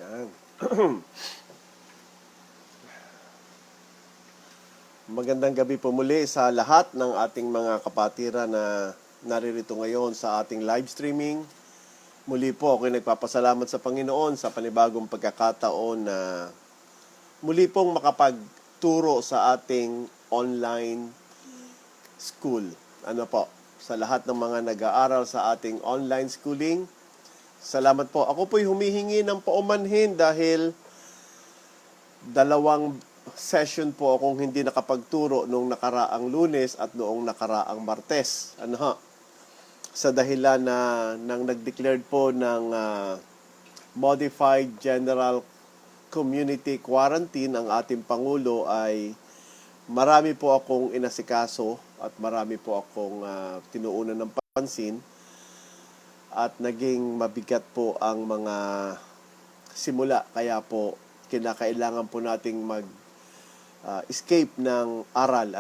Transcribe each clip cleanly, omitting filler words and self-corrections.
Yan. Magandang gabi po muli sa lahat ng ating mga kapatiran na naririto ngayon sa ating live streaming. Muli po ako'y nagpapasalamat sa Panginoon sa panibagong pagkakataon na muli pong makapagturo sa ating online school. Ano po, sa lahat ng mga nag-aaral sa ating online schooling, salamat po. Ako po'y humihingi ng paumanhin dahil dalawang session po akong hindi nakapagturo noong nakaraang Lunes at noong nakaraang Martes. Sa dahilan nang nag-declared po ng Modified General Community Quarantine ang ating Pangulo, ay marami po akong inasikaso at marami po akong tinuunan ng pansin at naging mabigat po ang mga simula. Kaya po kinakailangan po nating escape ng aral.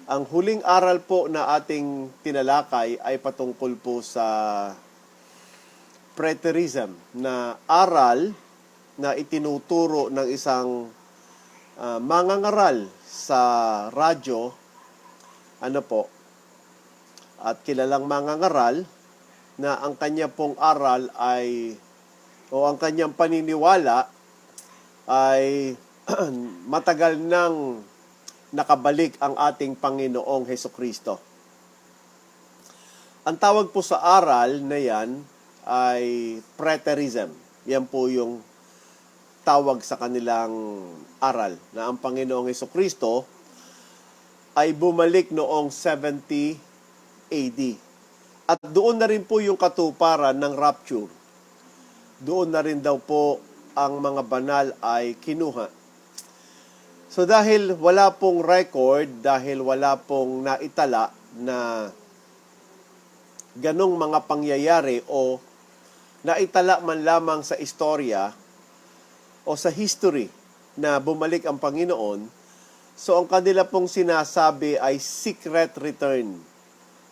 Ang huling aral po na ating tinalakay ay patungkol po sa preterism, na aral na itinuturo ng isang mangangaral sa radyo, at kilalang mangangaral na ang kanya pong aral ang kanyang paniniwala ay matagal nang nakabalik ang ating Panginoong Hesukristo. Ang tawag po sa aral na yan ay preterism. Yan po yung tawag sa kanilang aral, na ang Panginoong Hesukristo ay bumalik noong 70 AD. At doon na rin po yung katuparan ng rapture. Doon na rin daw po ang mga banal ay kinuha. So dahil wala pong record, dahil wala pong naitala na ganong mga pangyayari o naitala man lamang sa istorya o sa history na bumalik ang Panginoon, so ang kanila pong sinasabi ay secret return.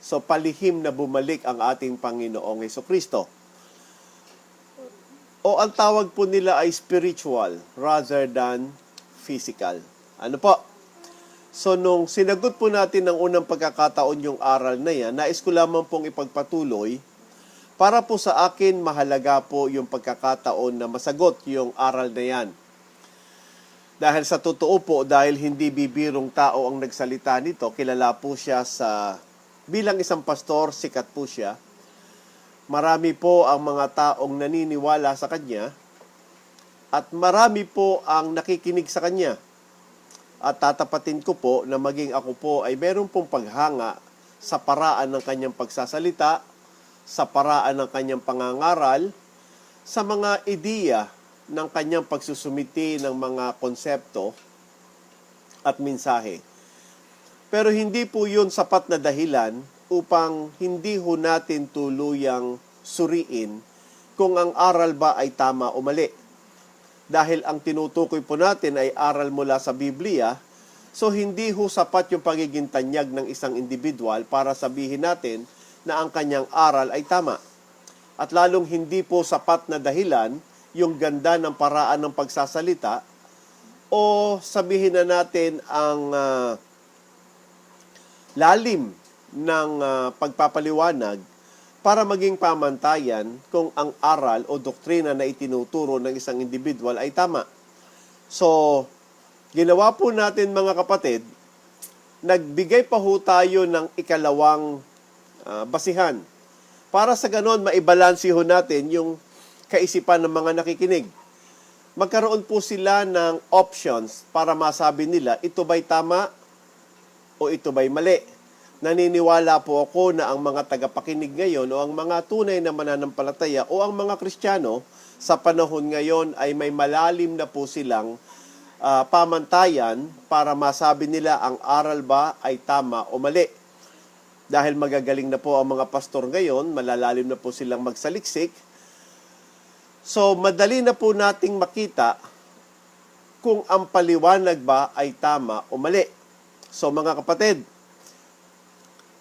So palihim na bumalik ang ating Panginoong Hesukristo. O ang tawag po nila ay spiritual rather than physical. So nung sinagot po natin ng unang pagkakataon yung aral na yan, nais ko lamang pong ipagpatuloy para po sa akin mahalaga po yung pagkakataon na masagot yung aral na yan. Dahil sa totoo po, dahil hindi bibirong tao ang nagsalita nito, kilala po siya bilang isang pastor, sikat po siya. Marami po ang mga taong naniniwala sa kanya at marami po ang nakikinig sa kanya. At tatapatin ko po na maging ako po ay meron pong paghanga sa paraan ng kanyang pagsasalita, sa paraan ng kanyang pangangaral, sa mga ideya ng kanyang pagsusumiti ng mga konsepto at mensahe. Pero hindi po yun sapat na dahilan upang hindi ho natin tuluyang suriin kung ang aral ba ay tama o mali. Dahil ang tinutukoy po natin ay aral mula sa Biblia, so hindi ho sapat yung pagiging tanyag ng isang individual para sabihin natin na ang kanyang aral ay tama. At lalong hindi po sapat na dahilan yung ganda ng paraan ng pagsasalita o sabihin na natin ang lalim ng pagpapaliwanag para maging pamantayan kung ang aral o doktrina na itinuturo ng isang individual ay tama. So, ginawa po natin mga kapatid, nagbigay pa ho tayo ng ikalawang basihan. Para sa ganon, maibalansi ho natin yung kaisipan ng mga nakikinig. Magkaroon po sila ng options para masabi nila, ito ba'y tama o ito ba'y mali. Naniniwala po ako na ang mga tagapakinig ngayon o ang mga tunay na mananampalataya o ang mga Kristiyano sa panahon ngayon ay may malalim na po silang pamantayan para masabi nila ang aral ba ay tama o mali. Dahil magagaling na po ang mga pastor ngayon, malalalim na po silang magsaliksik. So madali na po nating makita kung ang paliwanag ba ay tama o mali. So mga kapatid,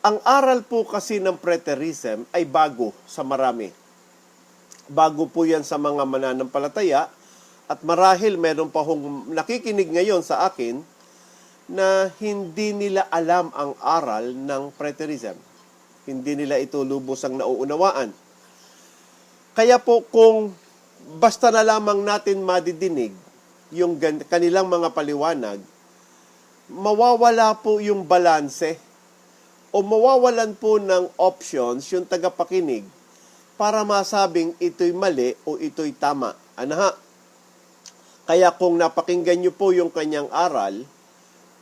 ang aral po kasi ng preterism ay bago sa marami. Bago po yan sa mga mananampalataya. At marahil meron pa hong nakikinig ngayon sa akin na hindi nila alam ang aral ng preterism. Hindi nila ito lubos ang nauunawaan. Kaya po kung basta na lamang natin madidinig yung kanilang mga paliwanag, mawawala po yung balanse o mawawalan po ng options yung tagapakinig para masabing ito'y mali o ito'y tama. Ano ha? Kaya kung napakinggan nyo po yung kanyang aral,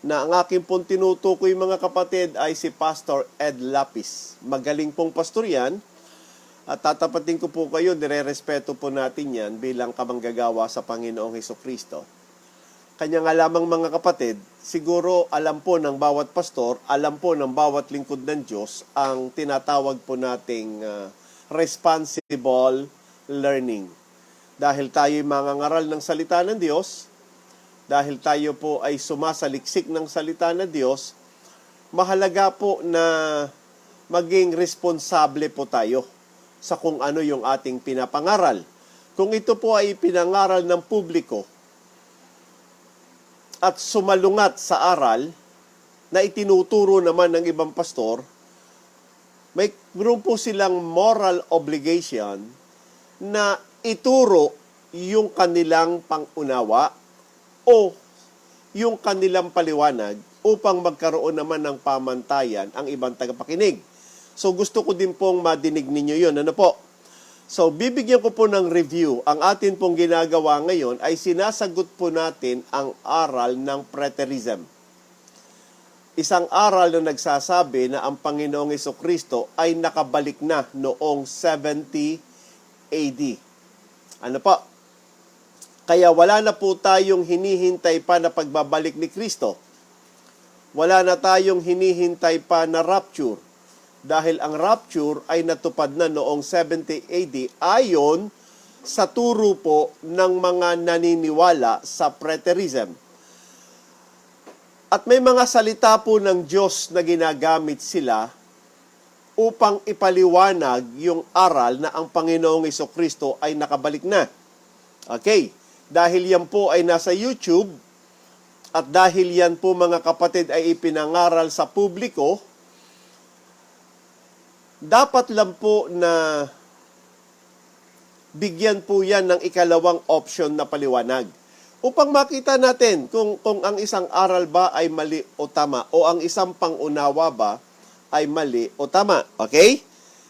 na ang aking pong tinutukoy mga kapatid ay si Pastor Ed Lapis. Magaling pong pastor yan. At tatapatin ko po kayo, nire-respeto po natin yan bilang kamanggagawa sa Panginoong Hesukristo. Kanya nga lamang mga kapatid, siguro alam po ng bawat pastor, alam po ng bawat lingkod ng Diyos ang tinatawag po nating responsible learning. Dahil tayo'y mangangaral ng salita ng Diyos, dahil tayo po ay sumasaliksik ng salita ng Diyos, mahalaga po na maging responsable po tayo sa kung ano yung ating pinapangaral. Kung ito po ay pinangaral ng publiko at sumalungat sa aral na itinuturo naman ng ibang pastor, may po silang moral obligation na ituro yung kanilang pangunawa o yung kanilang paliwanag upang magkaroon naman ng pamantayan ang ibang tagapakinig. So gusto ko din pong madinig ninyo yun. Ano po? So bibigyan ko po ng review. Ang atin pong ginagawa ngayon ay sinasagot po natin ang aral ng preterism. Isang aral na nagsasabi na ang Panginoong Hesukristo ay nakabalik na noong 70 AD. Ano po? Kaya wala na po tayong hinihintay pa na pagbabalik ni Kristo. Wala na tayong hinihintay pa na rapture. Dahil ang rapture ay natupad na noong 70 AD ayon sa turo po ng mga naniniwala sa preterism. At may mga salita po ng Diyos na ginagamit sila upang ipaliwanag yung aral na ang Panginoong Hesukristo ay nakabalik na. Okay, dahil yan po ay nasa YouTube at dahil yan po mga kapatid ay ipinangaral sa publiko, dapat lang po na bigyan po yan ng ikalawang option na paliwanag. Upang makita natin kung ang isang aral ba ay mali o tama o ang isang pangunawa ba ay mali o tama. Okay?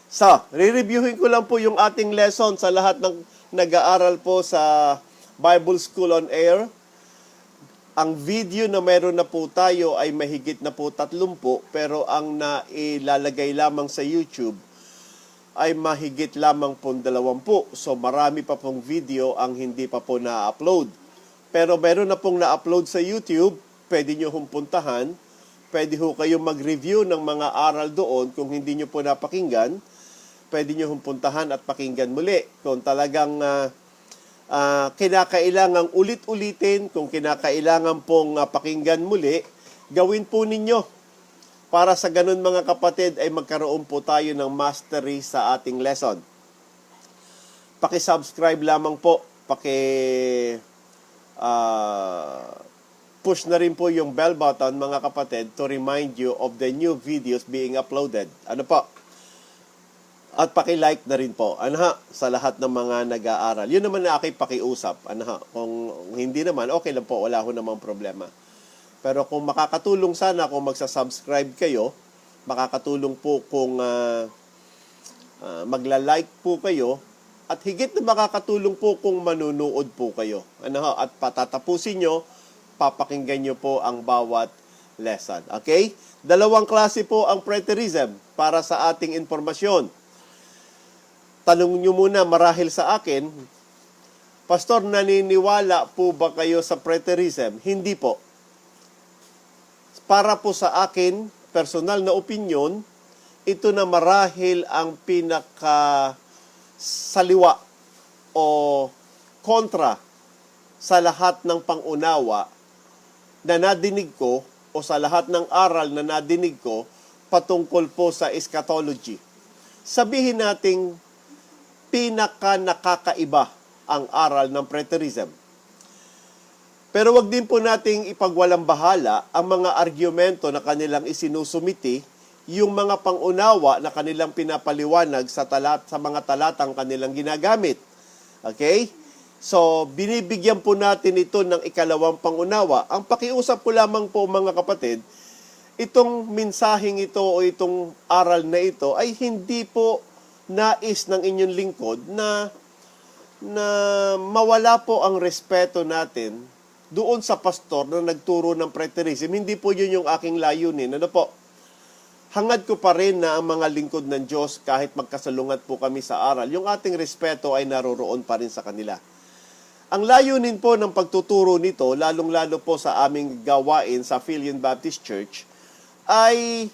So, re-reviewin ko lang po yung ating lesson sa lahat ng nag-aaral po sa Bible School on Air. Ang video na meron na po tayo ay mahigit na po 30, pero ang nailalagay lamang sa YouTube ay mahigit lamang po 20. So, marami pa pong video ang hindi pa po na-upload. Pero meron na pong na-upload sa YouTube, pwede nyo hong puntahan. Pwede ho kayong mag-review ng mga aral doon kung hindi nyo po napakinggan. Pwede nyo hong puntahan at pakinggan muli. Kung talagang kinakailangang ulit-ulitin, kung kinakailangan pong pakinggan muli, gawin po ninyo. Para sa ganun mga kapatid ay magkaroon po tayo ng mastery sa ating lesson. Paki-subscribe lamang po. Push na rin po yung bell button mga kapatid to remind you of the new videos being uploaded. Ano po? At paki-like na rin po. Ano ha? Sa lahat ng mga nag-aaral. Yun naman na aking pakiusap. Ano ha? Kung hindi naman, okay lang po. Wala ho namang problema. Pero kung makakatulong sana, kung magsa-subscribe kayo, makakatulong po kung magla-like po kayo, at higit na makakatulong po kung manunood po kayo. Ano ha? At patatapusin nyo, papakinggan nyo po ang bawat lesson. Okay? Dalawang klase po ang preterism para sa ating informasyon. Tanong nyo muna marahil sa akin, Pastor, naniniwala po ba kayo sa preterism? Hindi po. Para po sa akin, personal na opinion, ito na marahil ang pinakasaliwa o kontra sa lahat ng pangunawa na nadinig ko o sa lahat ng aral na nadinig ko patungkol po sa eschatology. Sabihin nating pinaka nakakaiba ang aral ng preterism. Pero wag din po nating ipagwalang bahala ang mga argumento na kanilang isinusumiti, yung mga pangunawa na kanilang pinapaliwanag sa mga talatang kanilang ginagamit. Okay? So, binibigyan po natin ito ng ikalawang pangunawa. Ang pakiusap ko lamang po mga kapatid, itong mensaheng ito o itong aral na ito ay hindi po nais ng inyong lingkod na mawala po ang respeto natin doon sa pastor na nagturo ng preterism. Hindi po yun yung aking layunin. Ano po? Hangad ko pa rin na ang mga lingkod ng Diyos, kahit magkasalungat po kami sa aral, yung ating respeto ay naroroon pa rin sa kanila. Ang layunin po ng pagtuturo nito, lalong-lalo po sa aming gawain sa Philian Baptist Church, ay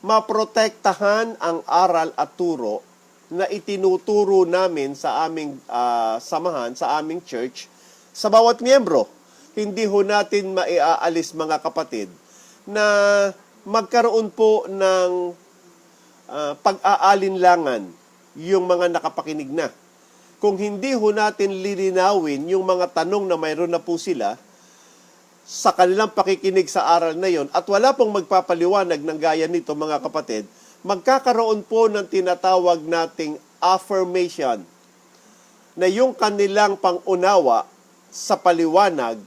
maprotektahan ang aral at turo na itinuturo namin sa aming samahan, sa aming church, sa bawat miyembro. Hindi ho natin maiaalis mga kapatid na magkaroon po ng pag-aalinlangan yung mga nakapakinig na. Kung hindi ho natin lilinawin yung mga tanong na mayroon na po sila sa kanilang pakikinig sa aral na yon at wala pong magpapaliwanag ng gaya nito mga kapatid, magkakaroon po ng tinatawag nating affirmation na yung kanilang pangunawa sa paliwanag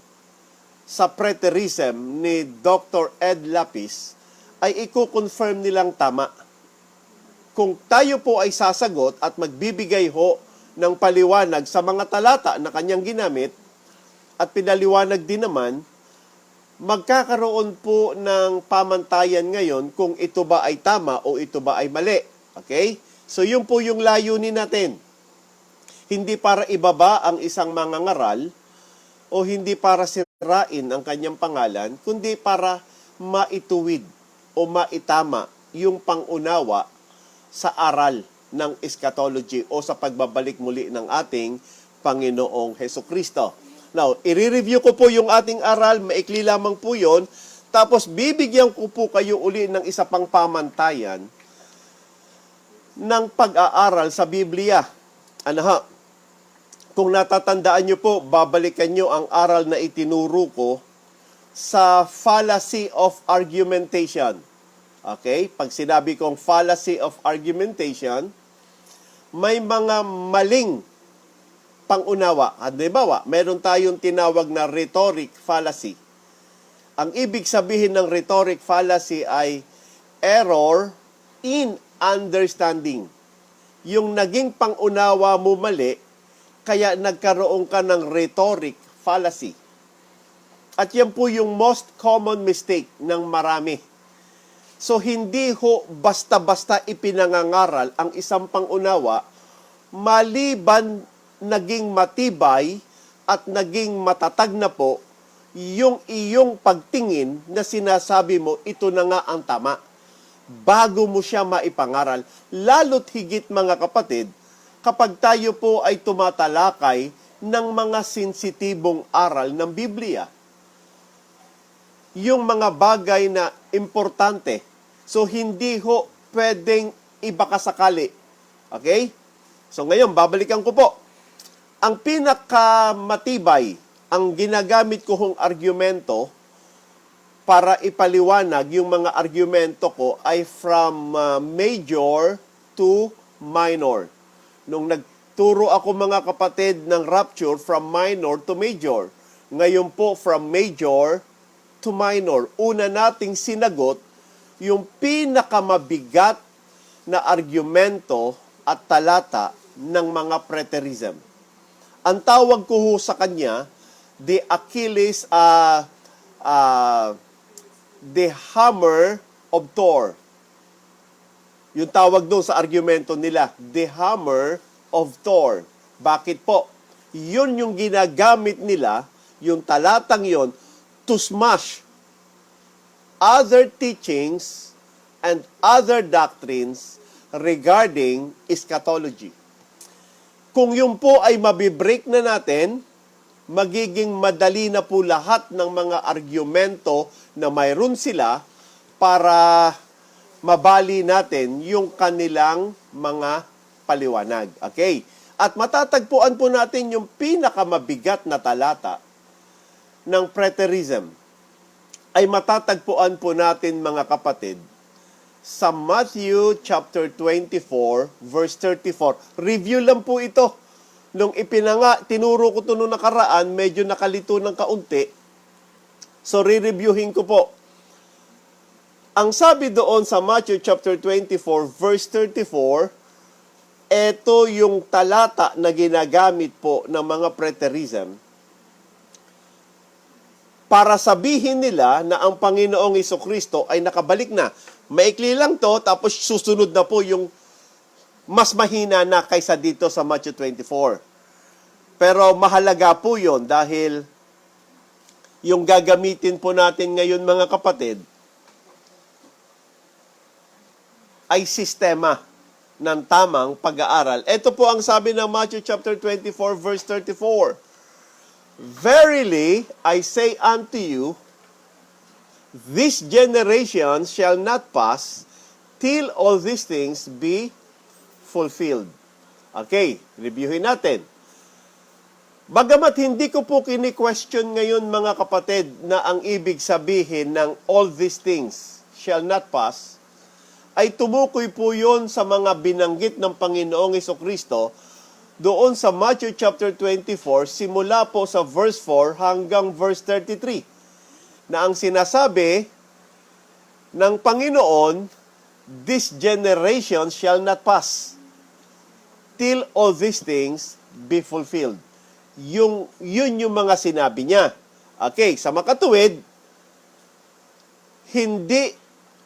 sa preterism ni Dr. Ed Lapis ay i-confirm nilang tama. Kung tayo po ay sasagot at magbibigay ho ng paliwanag sa mga talata na kanyang ginamit at pinaliwanag din naman, magkakaroon po ng pamantayan ngayon kung ito ba ay tama o ito ba ay mali. Okay? So yun po yung layunin natin. Hindi para ibaba ang isang mangangaral o hindi para sirain ang kanyang pangalan, kundi para maituwid o maitama yung pangunawa sa aral ng eschatology o sa pagbabalik muli ng ating Panginoong Hesukristo. Now, i-review ko po yung ating aral, maikli lamang po yun, tapos bibigyan ko po kayo uli ng isa pang pamantayan ng pag-aaral sa Biblia. Ano ha? Kung natatandaan nyo po, babalikan nyo ang aral na itinuro ko sa fallacy of argumentation. Okay? Pag sinabi kong fallacy of argumentation, may mga maling pangunawa. Halimbawa, meron tayong tinawag na rhetoric fallacy. Ang ibig sabihin ng rhetoric fallacy ay error in understanding. Yung naging pangunawa mo mali, kaya nagkaroon ka ng rhetoric fallacy. At yan po yung most common mistake ng marami. So, hindi ho basta-basta ipinangangaral ang isang pangunawa maliban naging matibay at naging matatag na po yung iyong pagtingin na sinasabi mo, ito na nga ang tama. Bago mo siya maipangaral. Lalo't higit mga kapatid, kapag tayo po ay tumatalakay ng mga sensitibong aral ng Biblia. Yung mga bagay na importante. So, hindi ho pwedeng ibakasakali. Okay? So, ngayon, babalikan ko po. Ang pinakamatibay, ang ginagamit ko hong argumento para ipaliwanag yung mga argumento ko ay from major to minor. Nung nagturo ako mga kapatid ng rapture from minor to major. Ngayon po from major to minor. Una nating sinagot yung pinakamabigat na argumento at talata ng mga preterism. Ang tawag ko ho sa kanya, the Achilles, the hammer of Thor. Yung tawag doon sa argumento nila, the hammer of Thor. Bakit po? Yun yung ginagamit nila, yung talatang yon, to smash other teachings and other doctrines regarding eschatology. Kung yun po ay mabibreak na natin, magiging madali na po lahat ng mga argumento na mayroon sila para mabali natin yung kanilang mga paliwanag. Okay? At matatagpuan po natin yung pinakamabigat na talata ng preterism ay matatagpuan po natin, mga kapatid, sa Matthew chapter 24 verse 34. Review lang po ito. Nung tinuro ko ito nung nakaraan, medyo nakalito ng kaunti. So, re-reviewin ko po. Ang sabi doon sa Matthew chapter 24 verse 34, ito yung talata na ginagamit po ng mga preterism para sabihin nila na ang Panginoong Jesucristo ay nakabalik na. Maikli lang to, tapos susunod na po yung mas mahina na kaysa dito sa Matthew 24. Pero mahalaga po yon dahil yung gagamitin po natin ngayon, mga kapatid, ay sistema ng tamang pag-aaral. Ito po ang sabi ng Matthew chapter 24 verse 34. Verily, I say unto you, this generation shall not pass till all these things be fulfilled. Okay, reviewin natin. Bagamat hindi ko po kini-question ngayon, mga kapatid, na ang ibig sabihin ng all these things shall not pass, ay tumukoy po yun sa mga binanggit ng Panginoong Jesucristo doon sa Matthew chapter 24, simula po sa verse 4 hanggang verse 33, na ang sinasabi ng Panginoon, this generation shall not pass till all these things be fulfilled. Yun yung mga sinabi niya. Okay, sa makatuwid, hindi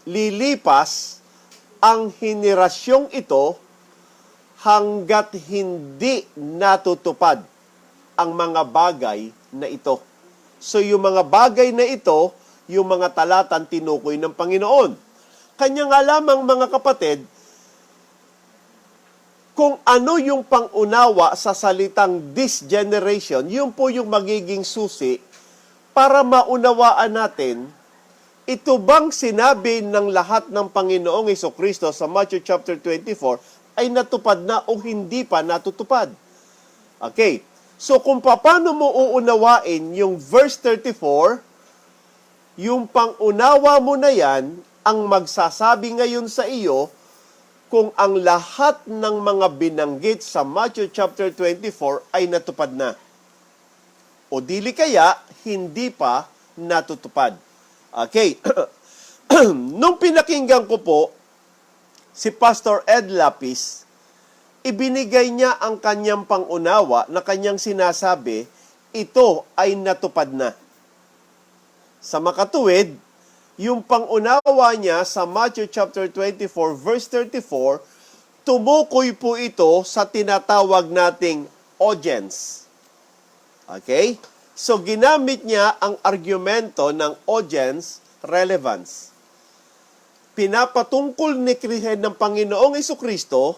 lilipas ang henerasyong ito hanggat hindi natutupad ang mga bagay na ito. So yung mga bagay na ito, yung mga talatang tinukoy ng Panginoon. Kanya nga lamang, mga kapatid, kung ano yung pangunawa sa salitang this generation, yun po yung magiging susi para maunawaan natin, ito bang sinabi ng lahat ng Panginoong Jesucristo sa Matthew chapter 24 ay natupad na o hindi pa natutupad? Okay, so kung paano mo uunawain yung verse 34, yung pangunawa mo na yan ang magsasabi ngayon sa iyo kung ang lahat ng mga binanggit sa Matthew chapter 24 ay natupad na. O dili kaya, hindi pa natutupad. Okay. Nung pinakinggan ko po si Pastor Ed Lapis, ibinigay niya ang kanyang pangunawa na kanyang sinasabi, ito ay natupad na. Sa makatuwid, yung pangunawa niya sa Matthew chapter 24 verse 34, tumukoy po ito sa tinatawag nating audience. Okay? So ginamit niya ang argumento ng audience relevance. Pinapatungkol ni Kristo ng Panginoong Jesucristo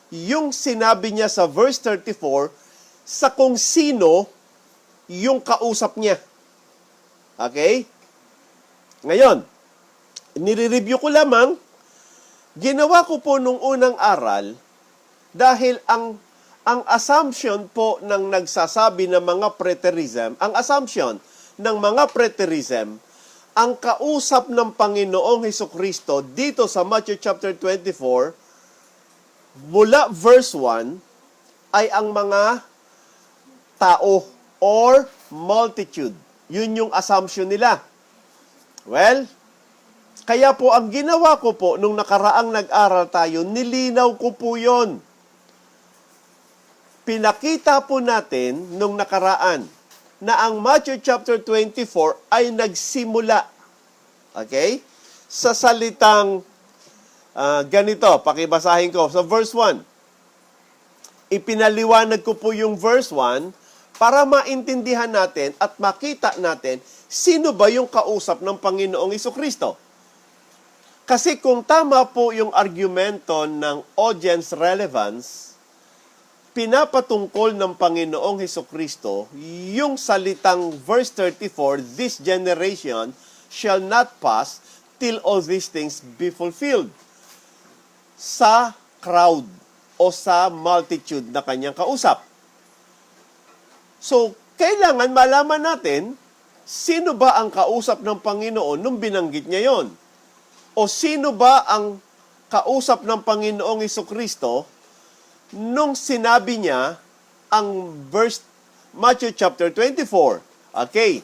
yung sinabi niya sa verse 34 sa kung sino yung kausap niya. Okay? Ngayon, nire-review ko lamang, ginawa ko po nung unang aral dahil ang assumption po ng nagsasabi ng mga preterism, ang assumption ng mga preterism, ang kausap ng Panginoong Hesukristo dito sa Matthew chapter 24, mula verse 1, ay ang mga tao or multitude. Yun yung assumption nila. Well, kaya po ang ginawa ko po nung nakaraang nag-aral tayo, nilinaw ko po yun. Pinakita po natin nung nakaraan na ang Matthew chapter 24 ay nagsimula, okay, sa salitang ganito, pakibasahin ko, sa verse 1. Ipinaliwanag ko po yung verse 1 para maintindihan natin at makita natin sino ba yung kausap ng Panginoong Jesucristo. Kasi kung tama po yung argumento ng audience relevance, pinapatungkol ng Panginoong Jesucristo yung salitang verse 34, this generation shall not pass till all these things be fulfilled. Sa crowd o sa multitude na kanyang kausap. So, kailangan malaman natin sino ba ang kausap ng Panginoon nung binanggit niya yon? O sino ba ang kausap ng Panginoong Hesukristo nung sinabi niya ang verse Matthew chapter 24? Okay.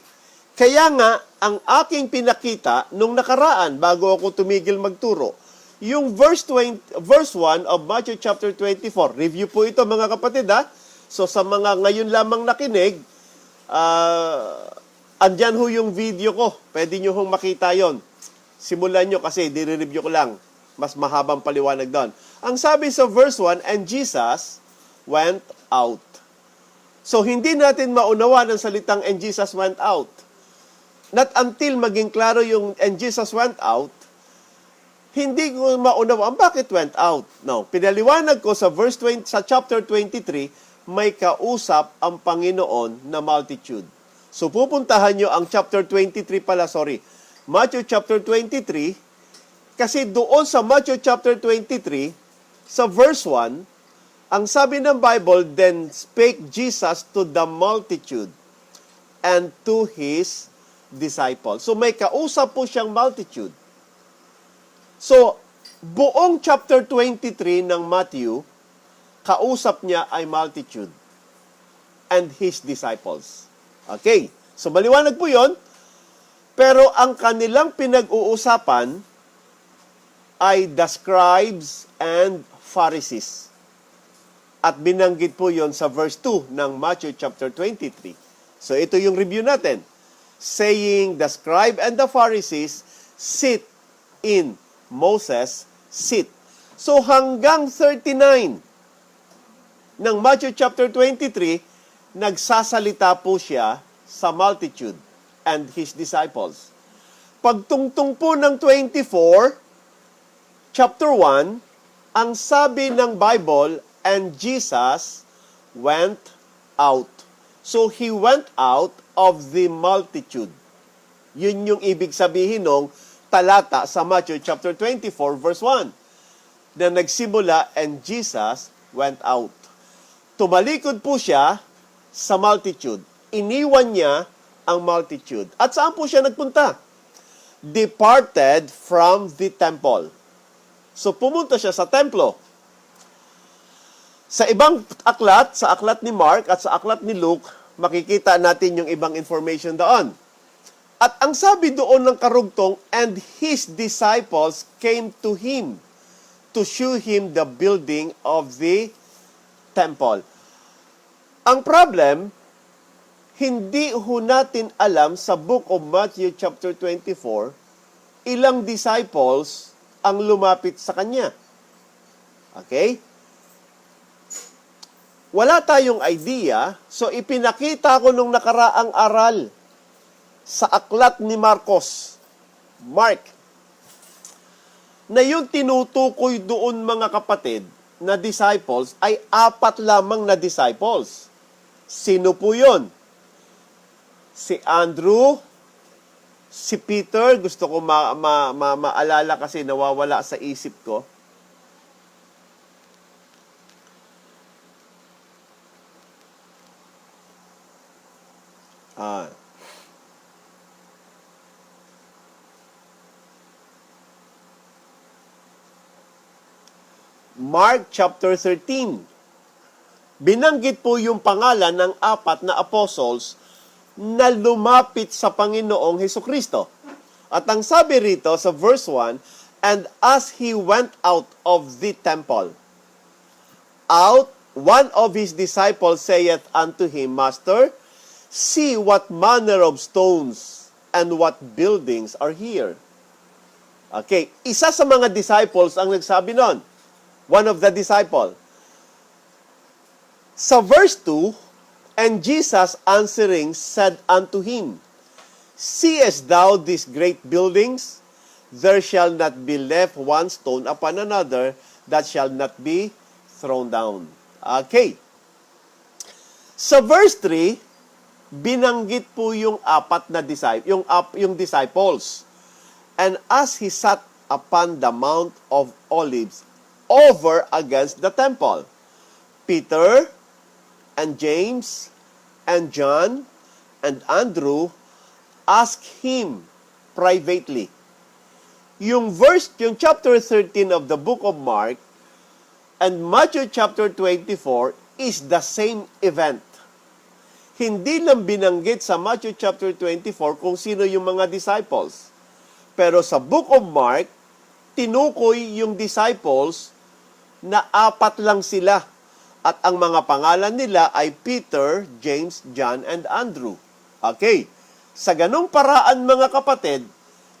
Kaya nga, ang aking pinakita nung nakaraan bago ako tumigil magturo, yung verse 1 of Matthew chapter 24. Review po ito mga kapatid ha. So sa mga ngayon lamang nakinig, andyan ho yung video ko. Pwede nyo hong makita yon. Simulan nyo kasi, dire-review ko lang. Mas mahabang paliwanag doon. Ang sabi sa verse 1, and Jesus went out. So hindi natin maunawan ang salitang and Jesus went out. Not until maging klaro yung and Jesus went out, hindi ko maunawaan bakit went out. No, pinaliwanag ko sa verse 20, sa chapter 23, may kausap ang Panginoon na multitude. So pupuntahan nyo ang chapter 23 pala, Matthew chapter 23, kasi doon sa Matthew chapter 23, sa verse 1, ang sabi ng Bible, then spake Jesus to the multitude and to his disciples. So may kausap po siyang multitude. So, buong chapter 23 ng Matthew, kausap niya ay multitude and his disciples. Okay, so maliwanag po yon. Pero ang kanilang pinag-uusapan ay the scribes and Pharisees. At binanggit po yon sa verse 2 ng Matthew chapter 23. So ito yung review natin. Saying, the scribe and the Pharisees sit in Moses' seat. So hanggang 39 ng Matthew chapter 23, nagsasalita po siya sa multitude and his disciples. Pagtungtong po ng 24, chapter 1, ang sabi ng Bible, and Jesus went out. So he went out of the multitude. Yun yung ibig sabihin ng talata sa Matthew chapter 24 verse 1 na nagsimula and Jesus went out. Tumalikod po siya sa multitude. Iniwan niya ang multitude. At saan po siya nagpunta? Departed from the temple. So pumunta siya sa templo. Sa ibang aklat, sa aklat ni Mark at sa aklat ni Luke, makikita natin yung ibang information doon. At ang sabi doon ng karugtong, and his disciples came to him to shew him the building of the temple. Ang problem, hindi ho natin alam sa book of Matthew chapter 24, ilang disciples ang lumapit sa kanya. Okay? Wala tayong idea, so ipinakita ko nung nakaraang aral sa aklat ni Mark, na yung tinutukoy doon mga kapatid na disciples ay 4 lamang na disciples. Sino po yun? Si Andrew, si Peter, gusto ko maalala kasi nawawala sa isip ko. Mark chapter 13. Binanggit po yung pangalan ng 4 na apostles na lumapit sa Panginoong Hesukristo. At ang sabi rito sa verse 1, and as he went out of the temple, out, one of his disciples saith unto him, Master, see what manner of stones and what buildings are here. Okay, isa sa mga disciples ang nagsabi nun. One of the disciples. Sa verse 2, and Jesus answering said unto him, seest thou these great buildings? There shall not be left one stone upon another that shall not be thrown down. Okay. Sa verse 3, binanggit po yung 4 na yung disciples. And as he sat upon the Mount of Olives, over against the temple. Peter and James and John and Andrew asked him privately. Yung chapter 13 of the book of Mark and Matthew chapter 24 is the same event. Hindi lang binanggit sa Matthew chapter 24 kung sino yung mga disciples. Pero sa book of Mark, tinukoy yung disciples na 4 lang sila. At ang mga pangalan nila ay Peter, James, John, and Andrew. Okay. Sa ganung paraan mga kapatid,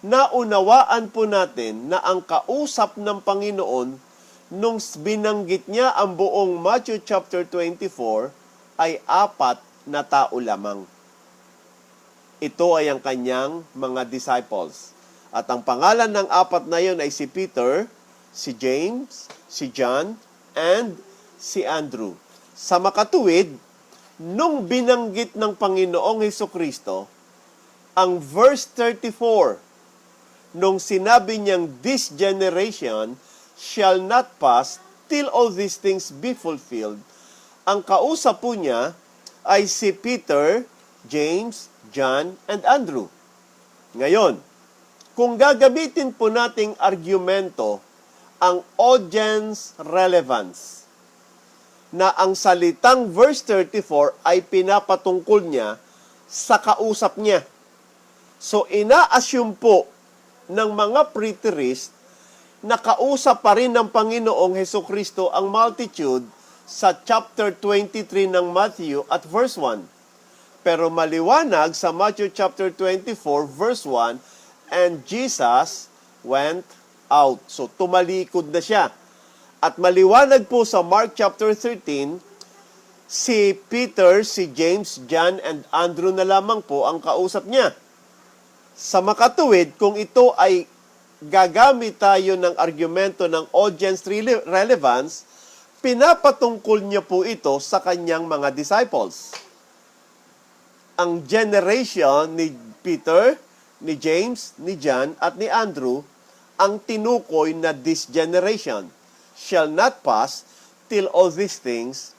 naunawaan po natin na ang kausap ng Panginoon nung binanggit niya ang buong Matthew chapter 24 ay 4 na tao lamang. Ito ay ang kanyang mga disciples. At ang pangalan ng 4 na yon ay si Peter, si James, si John, and si Andrew. Sa makatuwid, nung binanggit ng Panginoong Hesukristo, ang verse 34, nung sinabi niyang, "This generation shall not pass till all these things be fulfilled," ang kausap po niya ay si Peter, James, John, and Andrew. Ngayon, kung gagamitin po nating argumento ang audience relevance, na ang salitang verse 34 ay pinapatungkol niya sa kausap niya. So, ina-assume po ng mga preterist na kausap pa rin ng Panginoong Hesukristo ang multitude sa chapter 23 ng Matthew at verse 1. Pero maliwanag sa Matthew chapter 24 verse 1, and Jesus went out. So tumalikod na siya. At maliwanag po sa Mark chapter 13, si Peter, si James, John, and Andrew na lamang po ang kausap niya. Sa makatuwid, kung ito ay gagamit tayo ng argumento ng audience relevance, pinapatungkol niya po ito sa kanyang mga disciples. Ang generation ni Peter, ni James, ni John, at ni Andrew, ang tinukoy na this generation shall not pass till all these things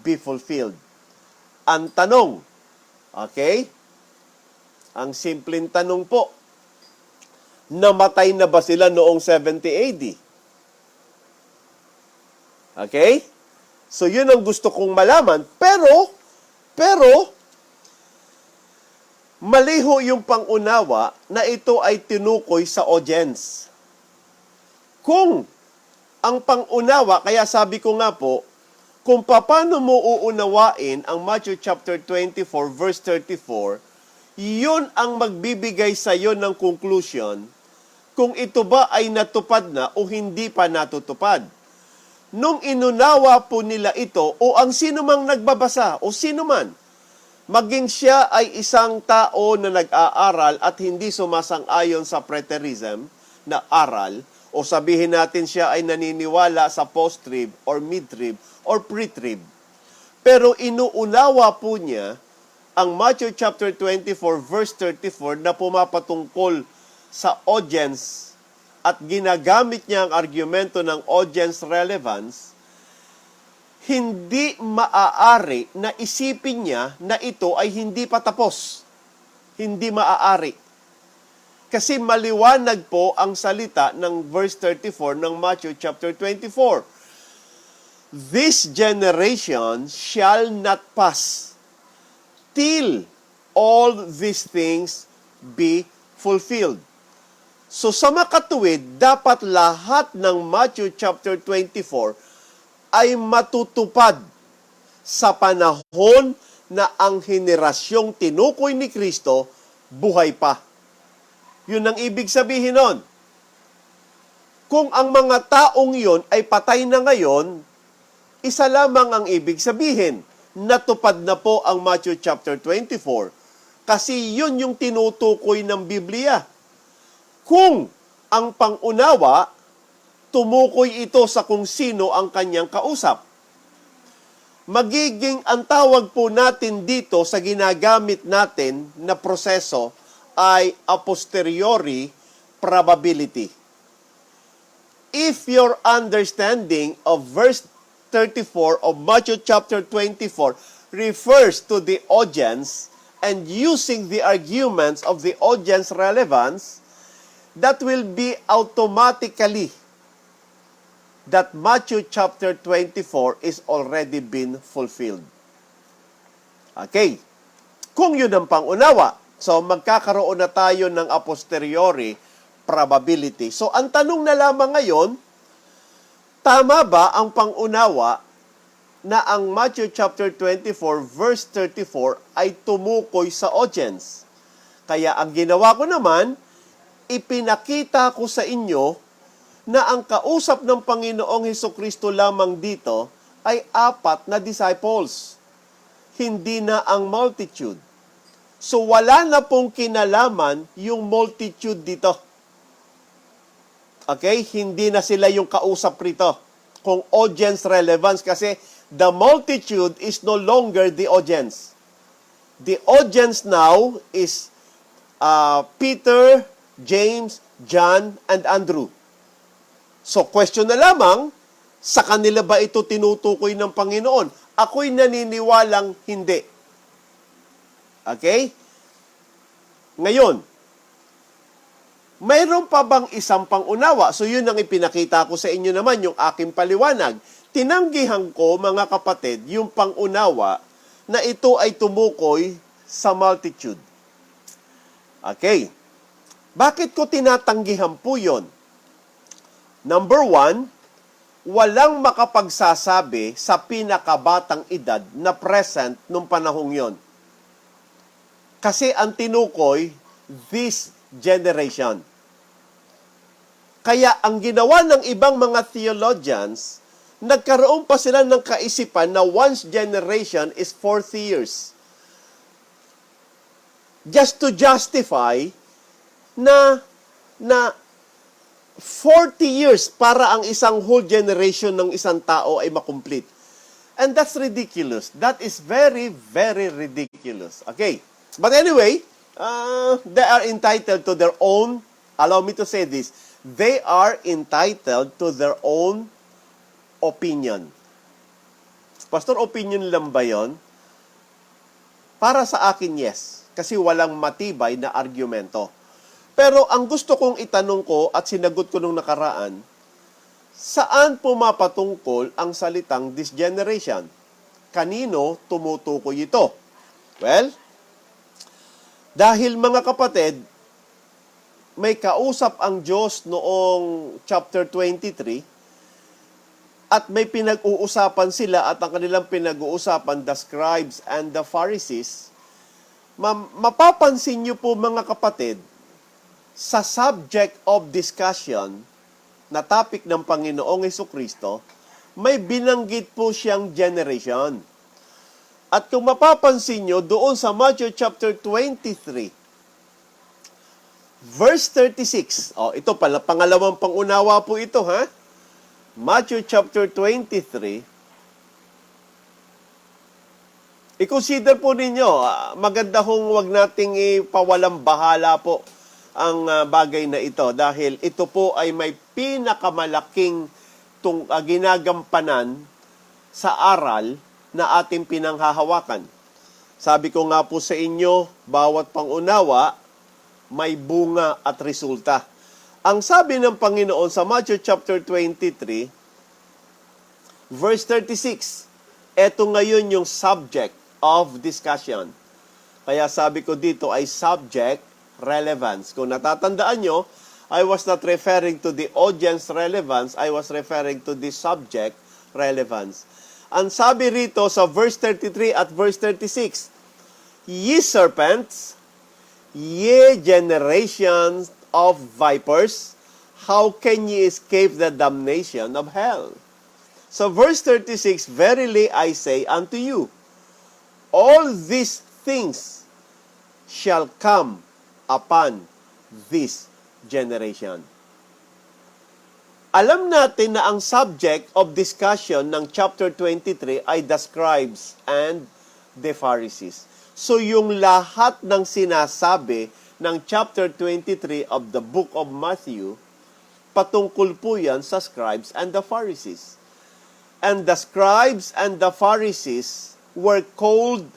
be fulfilled. Ang tanong, okay? Ang simpleng tanong po, namatay na ba sila noong 70 AD? Okay? So, yun ang gusto kong malaman. Pero, maliho yung pangunawa na ito ay tinukoy sa audience. Kung ang pangunawa, kaya sabi ko nga po, kung paano mo uunawain ang Matthew chapter 24 verse 34, yun ang magbibigay sa iyo ng conclusion kung ito ba ay natupad na o hindi pa natutupad. Nung inunawa po nila ito, o ang sino mang nagbabasa, o sino man, maging siya ay isang tao na nag-aaral at hindi sumasang-ayon sa preterism na aral, o sabihin natin siya ay naniniwala sa post-trib or mid-trib or pre-trib. Pero inuunawa po niya ang Matthew chapter 24 verse 34 na pumapatungkol sa audience at ginagamit niya ang argumento ng audience relevance, hindi maaari na isipin niya na ito ay hindi pa tapos. Hindi maaari. Kasi maliwanag po ang salita ng verse 34 ng Matthew chapter 24. This generation shall not pass till all these things be fulfilled. So sa makatuwid, dapat lahat ng Matthew chapter 24 ay matutupad sa panahon na ang henerasyong tinukoy ni Kristo buhay pa. Yun ang ibig sabihin nun. Kung ang mga taong yon ay patay na ngayon, isa lamang ang ibig sabihin. Natupad na po ang Matthew chapter 24. Kasi yun yung tinutukoy ng Biblia. Kung ang pangunawa, tumukoy ito sa kung sino ang kanyang kausap. Magiging ang tawag po natin dito sa ginagamit natin na proseso ay a posteriori probability. if your understanding of verse 34 of Matthew chapter 24 refers to the audience and using the arguments of the audience relevance, that will be automatically that Matthew chapter 24 is already been fulfilled. Okay. Kung yun ang pangunawa, so magkakaroon na tayo ng a posteriori probability. So ang tanong na lamang ngayon, tama ba ang pangunawa na ang Matthew chapter 24 verse 34 ay tumukoy sa audience? Kaya ang ginawa ko naman, ipinakita ko sa inyo na ang kausap ng Panginoong Hesukristo lamang dito ay 4 na disciples. Hindi na ang multitude. So wala na pong kinalaman yung multitude dito. Okay? Hindi na sila yung kausap rito. Kung audience relevance, kasi the multitude is no longer the audience. The audience now is Peter, James, John, and Andrew. So question na lamang, sa kanila ba ito tinutukoy ng Panginoon? Ako'y naniniwalang hindi. Okay? Ngayon, mayroon pa bang isang pangunawa? So yun ang ipinakita ko sa inyo naman, yung aking paliwanag. Tinanggihan ko, mga kapatid, yung pangunawa na ito ay tumukoy sa multitude. Okay. Bakit ko tinatanggihan po yun? Number 1, walang makapagsasabi sa pinakabatang edad na present nung panahong yon. Kasi ang tinukoy, this generation. Kaya ang ginawa ng ibang mga theologians, nagkaroon pa sila ng kaisipan na one's generation is 40 years. Just to justify na 40 years para ang isang whole generation ng isang tao ay makomplete. And that's ridiculous. That is very, very ridiculous. Okay. But anyway, they are entitled to their own, allow me to say this, they are entitled to their own opinion. Pastor, opinion lang ba yun? Para sa akin, yes. Kasi walang matibay na argumento. Pero ang gusto kong itanong ko at sinagot ko nung nakaraan, saan pumapatungkol ang salitang this generation? Kanino tumutukoy ito? Well, dahil mga kapatid, may kausap ang Diyos noong chapter 23 at may pinag-uusapan sila at ang kanilang pinag-uusapan, the scribes and the Pharisees, mapapansin niyo po mga kapatid, sa subject of discussion na topic ng Panginoong Hesukristo, may binanggit po siyang generation. At kung mapapansin nyo, doon sa Matthew chapter 23, verse 36, ito pala, pangalawang pangunawa po ito, ha? Matthew chapter 23, i-consider po ninyo, maganda hong wag nating ipawalang bahala po ang bagay na ito dahil ito po ay may pinakamalaking ginagampanan sa aral na ating pinanghahawakan. Sabi ko nga po sa inyo, bawat pangunawa may bunga at resulta. Ang sabi ng Panginoon sa Matthew chapter 23, verse 36, eto ngayon yung subject of discussion. Kaya sabi ko dito ay subject relevance. Kung natatandaan nyo, I was not referring to the audience relevance, I was referring to the subject relevance. Ang sabi rito sa verse 33 at verse 36, ye serpents, ye generations of vipers, how can ye escape the damnation of hell? So verse 36, verily I say unto you, all these things shall come upon this generation. Alam natin na ang subject of discussion ng chapter 23 ay the scribes and the Pharisees. So yung lahat ng sinasabi ng chapter 23 of the book of Matthew patungkol po yan sa scribes and the Pharisees. And the scribes and the Pharisees were called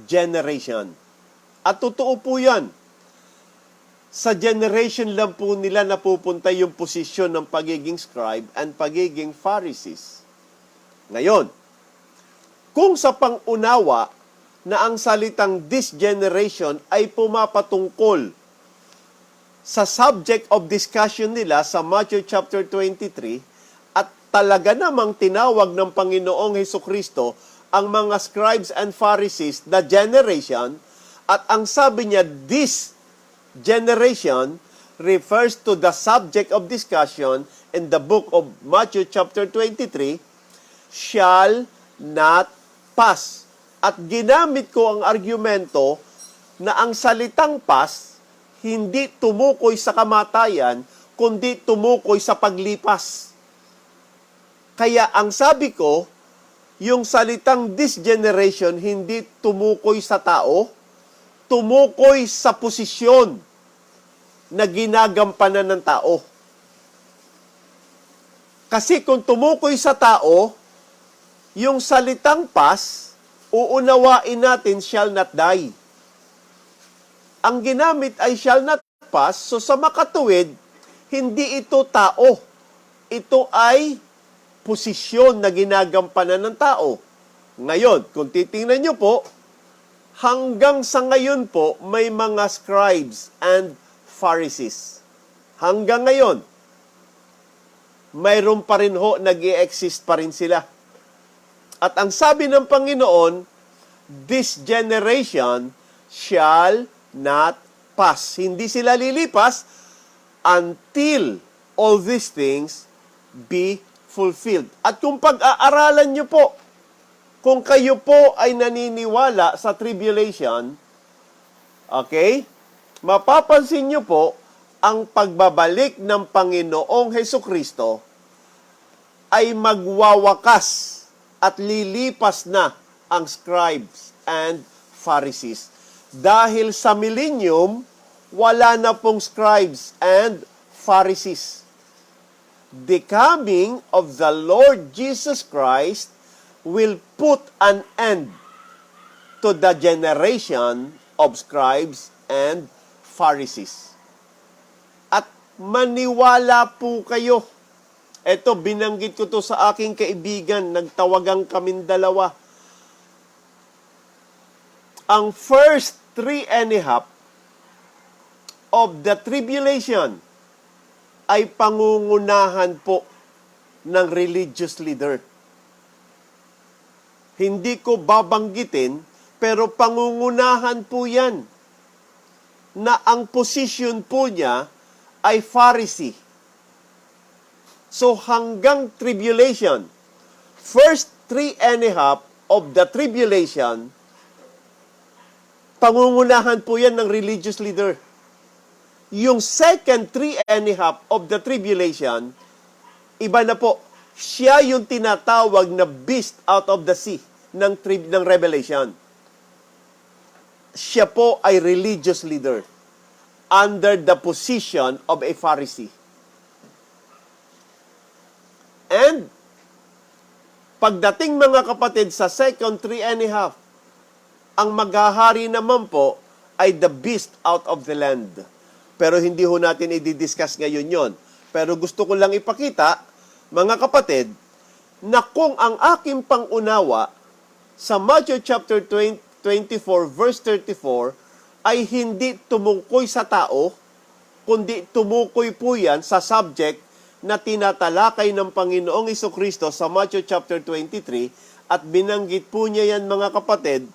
generation. At totoo po yan. Sa generation lang po nila napupunta yung posisyon ng pagiging scribe and pagiging Pharisees. Ngayon, kung sa pangunawa na ang salitang this generation ay pumapatungkol sa subject of discussion nila sa Matthew chapter 23 at talaga namang tinawag ng Panginoong Hesukristo ang mga scribes and Pharisees the generation at ang sabi niya this generation refers to the subject of discussion in the book of Matthew chapter 23 shall not pass. At ginamit ko ang argumento na ang salitang pass hindi tumukoy sa kamatayan, kundi tumukoy sa paglipas. Kaya ang sabi ko, yung salitang this generation hindi tumukoy sa tao, tumukoy sa posisyon na ginagampanan ng tao. Kasi kung tumukoy sa tao, yung salitang pass, uunawain natin shall not die. Ang ginamit ay shall not pass, so sa makatuwid, hindi ito tao. Ito ay posisyon na ginagampanan ng tao. Ngayon, kung titingnan nyo po, hanggang sa ngayon po, may mga scribes and Pharisees. Hanggang ngayon, mayroon pa rin ho, nag-i-exist pa rin sila. At ang sabi ng Panginoon, this generation shall not pass. Hindi sila lilipas until all these things be fulfilled. At kung pag-aaralan nyo po, kung kayo po ay naniniwala sa tribulation, okay, mapapansin nyo po, ang pagbabalik ng Panginoong Hesukristo ay magwawakas at lilipas na ang scribes and Pharisees. Dahil sa millennium, wala na pong scribes and Pharisees. The coming of the Lord Jesus Christ will put an end to the generation of scribes and Pharisees. At maniwala po kayo. Ito, binanggit ko to sa aking kaibigan, nagtawagang kaming dalawa. Ang first 3.5 of the tribulation ay pangungunahan po ng religious leader. Hindi ko babanggitin, pero pangungunahan po yan na ang position po niya ay Pharisee. So hanggang tribulation, first 3.5 of the tribulation, pangungunahan po yan ng religious leader. Yung second 3.5 of the tribulation, iba na po. Siya yung tinatawag na beast out of the sea ng Revelation. Siya po ay religious leader under the position of a Pharisee. And pagdating mga kapatid sa second 3.5, ang maghahari naman po ay the beast out of the land. Pero hindi ho natin i-discuss ngayon yon. Pero gusto ko lang ipakita, mga kapatid, na kung ang aking pangunawa sa Matthew chapter 24 verse 34 ay hindi tumukoy sa tao, kundi tumukoy po yan sa subject na tinatalakay ng Panginoong Hesukristo sa Matthew chapter 23 at binanggit po niya yan mga kapatid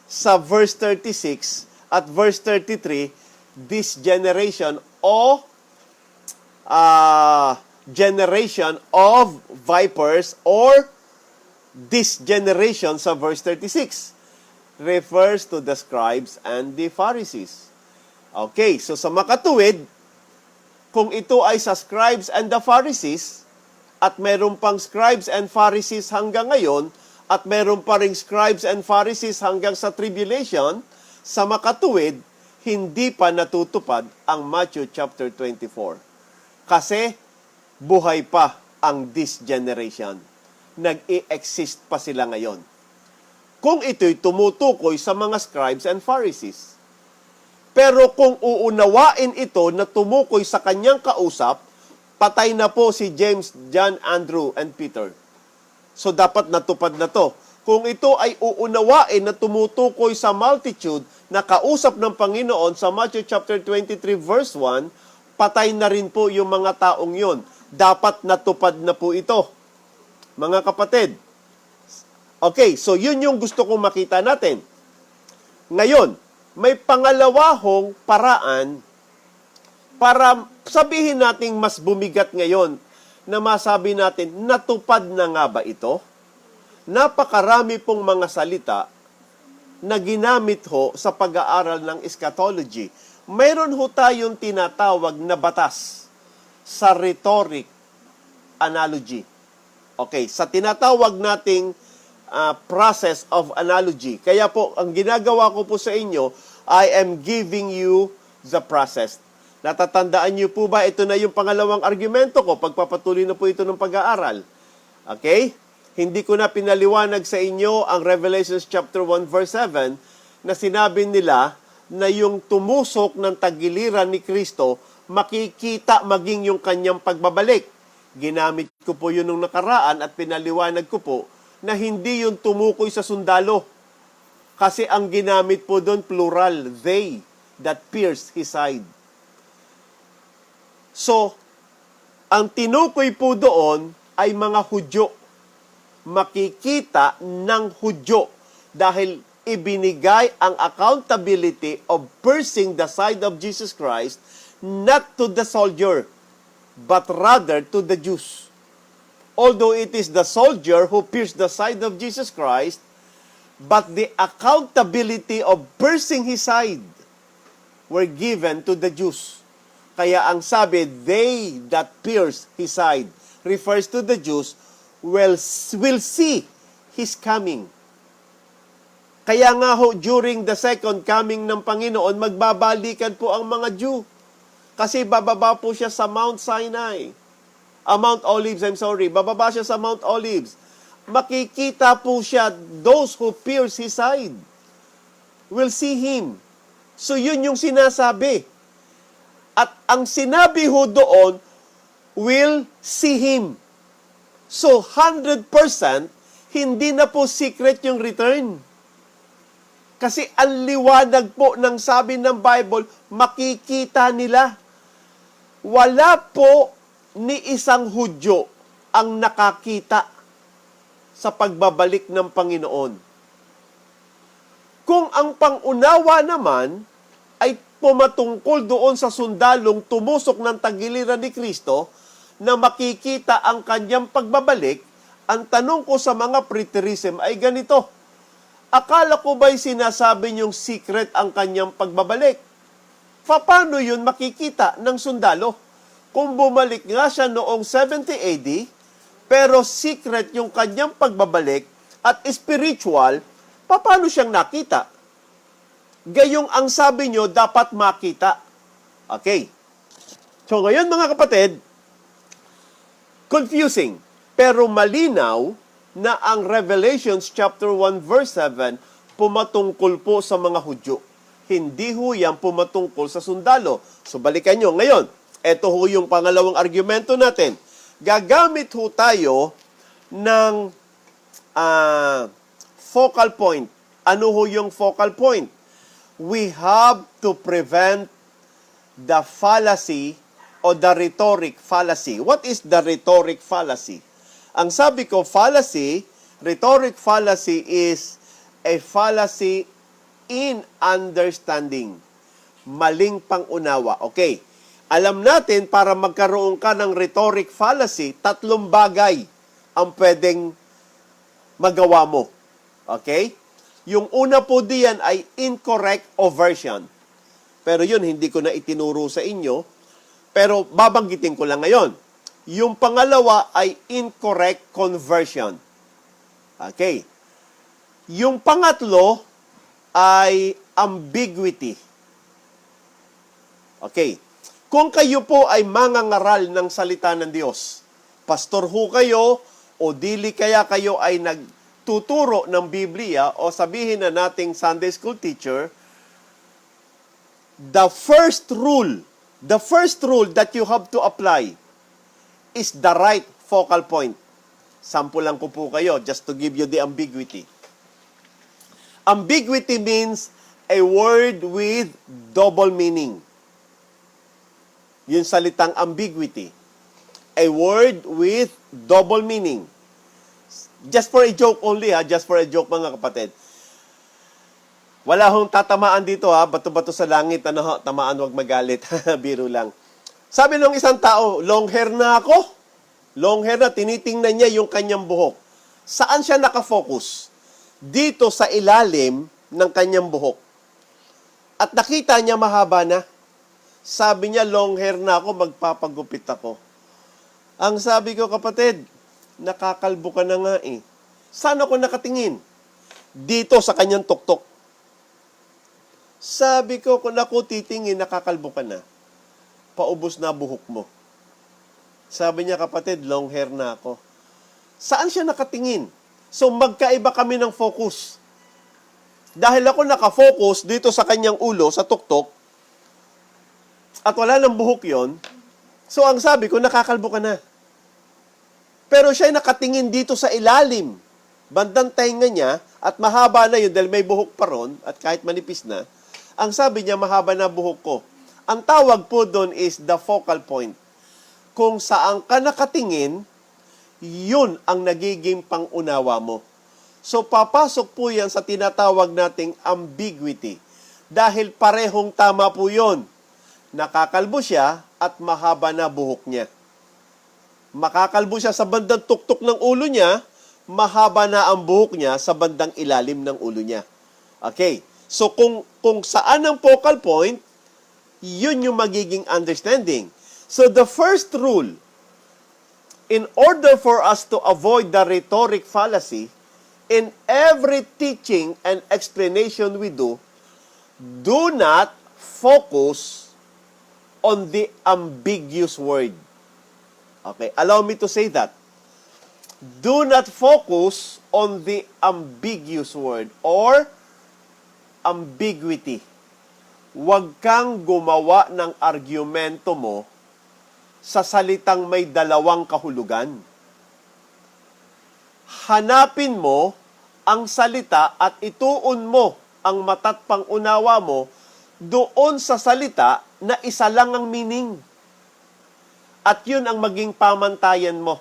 sa verse 36 at verse 33, this generation o generation of vipers or this generation sa verse 36 refers to the scribes and the Pharisees. Okay, so sa makatuwid, kung ito ay sa scribes and the Pharisees at meron pang scribes and Pharisees hanggang ngayon, at meron pa ring scribes and Pharisees hanggang sa tribulation, sa makatuwid, hindi pa natutupad ang Matthew chapter 24. Kasi buhay pa ang this generation. Nag-i-exist pa sila ngayon. Kung ito'y tumutukoy sa mga scribes and Pharisees. Pero kung uunawain ito na tumukoy sa kanyang kausap, patay na po si James, John, Andrew, and Peter. So dapat natupad na to. Kung ito ay uunawain na tumutukoy sa multitude na kausap ng Panginoon sa Matthew chapter 23 verse 1, patay na rin po yung mga taong yon. Dapat natupad na po ito. Mga kapatid. Okay, so yun yung gusto kong makita natin. Ngayon, may pangalawahong paraan para sabihin nating mas bumigat ngayon na masabi natin, natupad na nga ba ito? Napakarami pong mga salita na ginamit ho sa pag-aaral ng eschatology. Mayroon ho tayong tinatawag na batas sa rhetoric analogy. Okay, sa tinatawag nating process of analogy. Kaya po, ang ginagawa ko po sa inyo, I am giving you the process. Natatandaan niyo po ba, ito na yung pangalawang argumento ko, pagpapatuloy na po ito ng pag-aaral. Okay? Hindi ko na pinaliwanag sa inyo ang Revelations chapter 1 verse 7 na sinabi nila na yung tumusok ng tagiliran ni Kristo, makikita maging yung kanyang pagbabalik. Ginamit ko po yun nung nakaraan at pinaliwanag ko po na hindi yung tumukoy sa sundalo. Kasi ang ginamit po doon, plural, they that pierced his side. So, ang tinukoy po doon ay mga Hudyo. Makikita ng Hudyo dahil ibinigay ang accountability of piercing the side of Jesus Christ not to the soldier, but rather to the Jews. Although it is the soldier who pierced the side of Jesus Christ, but the accountability of piercing his side were given to the Jews. Kaya ang sabi, they that pierced his side refers to the Jews will see his coming. Kaya nga ho, during the second coming ng Panginoon, magbabalikan po ang mga Jew. Kasi bababa po siya sa Mount Sinai. Mount Olives, bababa siya sa Mount Olives. Makikita po siya, those who pierce his side will see him. So yun yung sinasabi. At ang sinabi ho doon, will see him. So 100% hindi na po secret yung return. Kasi ang liwanag po ng sabi ng Bible, makikita nila. Wala po ni isang Hudyo ang nakakita sa pagbabalik ng Panginoon. Kung ang pangunawa naman ay pumatungkol doon sa sundalong tumusok ng tagiliran ni Kristo na makikita ang kanyang pagbabalik, ang tanong ko sa mga preterism ay ganito, akala ko ba'y sinasabi niyong secret ang kanyang pagbabalik? Paano yun makikita ng sundalo? Kung bumalik nga siya noong 70 AD, pero secret yung kanyang pagbabalik at spiritual, paano siyang nakita? Gayong ang sabi nyo, dapat makita. Okay. So ngayon mga kapatid, confusing, pero malinaw na ang Revelations chapter 1 verse 7 pumatungkol po sa mga Hudyo. Hindi ho yan pumatungkol sa sundalo. So balikan nyo ngayon. Ito ho yung pangalawang argumento natin. Gagamit ho tayo ng focal point. Ano ho yung focal point? We have to prevent the fallacy o the rhetoric fallacy. What is the rhetoric fallacy? Ang sabi ko, fallacy, rhetoric fallacy is a fallacy in understanding. Maling pangunawa. Okay. Alam natin, para magkaroon ka ng rhetoric fallacy, 3 bagay ang pwedeng magawa mo. Okay? Yung una po diyan ay incorrect oversion. Pero yun, hindi ko na itinuro sa inyo. Pero babanggitin ko lang ngayon. Yung pangalawa ay incorrect conversion. Okay. Yung pangatlo ay ambiguity. Okay. Kung kayo po ay mangangaral ng salita ng Diyos, pastor ho kayo o dili kaya kayo ay nagtuturo ng Biblia o sabihin na nating Sunday school teacher, the first rule that you have to apply is the right focal point. Sample lang ko po kayo just to give you the ambiguity. Ambiguity means a word with double meaning. Yung salitang ambiguity. A word with double meaning. Just for a joke only just for a joke mga kapatid. Wala hong tatamaan dito bato-bato sa langit, tamaan wag magalit, biro lang. Sabi ng isang tao, long hair na ako. Long hair na, tinitingnan niya yung kanyang buhok. Saan siya nakafocus? Dito sa ilalim ng kanyang buhok. At nakita niya mahaba na. Sabi niya, long hair na ako, magpapagupit ako. Ang sabi ko, kapatid, nakakalbo ka na nga eh. Saan ako nakatingin? Dito sa kanyang tuktok. Sabi ko, kung ako titingin, nakakalbo ka na. Paubos na buhok mo. Sabi niya, kapatid, long hair na ako. Saan siya nakatingin? So, magkaiba kami ng focus. Dahil ako nakafocus dito sa kanyang ulo, sa tuktok, at wala ng buhok yon, so ang sabi ko, nakakalbo ka na. Pero siya nakatingin dito sa ilalim, bandang tainga niya, at mahaba na yun dahil may buhok pa ron, at kahit manipis na, ang sabi niya, mahaba na buhok ko. Ang tawag po doon is the focal point. Kung saan ka nakatingin, yun ang nagiging pangunawa mo. So, papasok po yan sa tinatawag nating ambiguity. Dahil parehong tama po yun. Nakakalbo siya at mahaba na buhok niya. Makakalbo siya sa bandang tuktok ng ulo niya, mahaba na ang buhok niya sa bandang ilalim ng ulo niya. Okay. So, kung saan ang focal point, yun yung magiging understanding. So, the first rule, in order for us to avoid the rhetoric fallacy, in every teaching and explanation we do not focus on the ambiguous word. Okay, allow me to say that. Do not focus on the ambiguous word or ambiguity. Huwag kang gumawa ng argumento mo sa salitang may dalawang kahulugan. Hanapin mo ang salita at ituon mo ang mata't pangunawa mo doon sa salita na isa lang ang meaning. At yun ang maging pamantayan mo.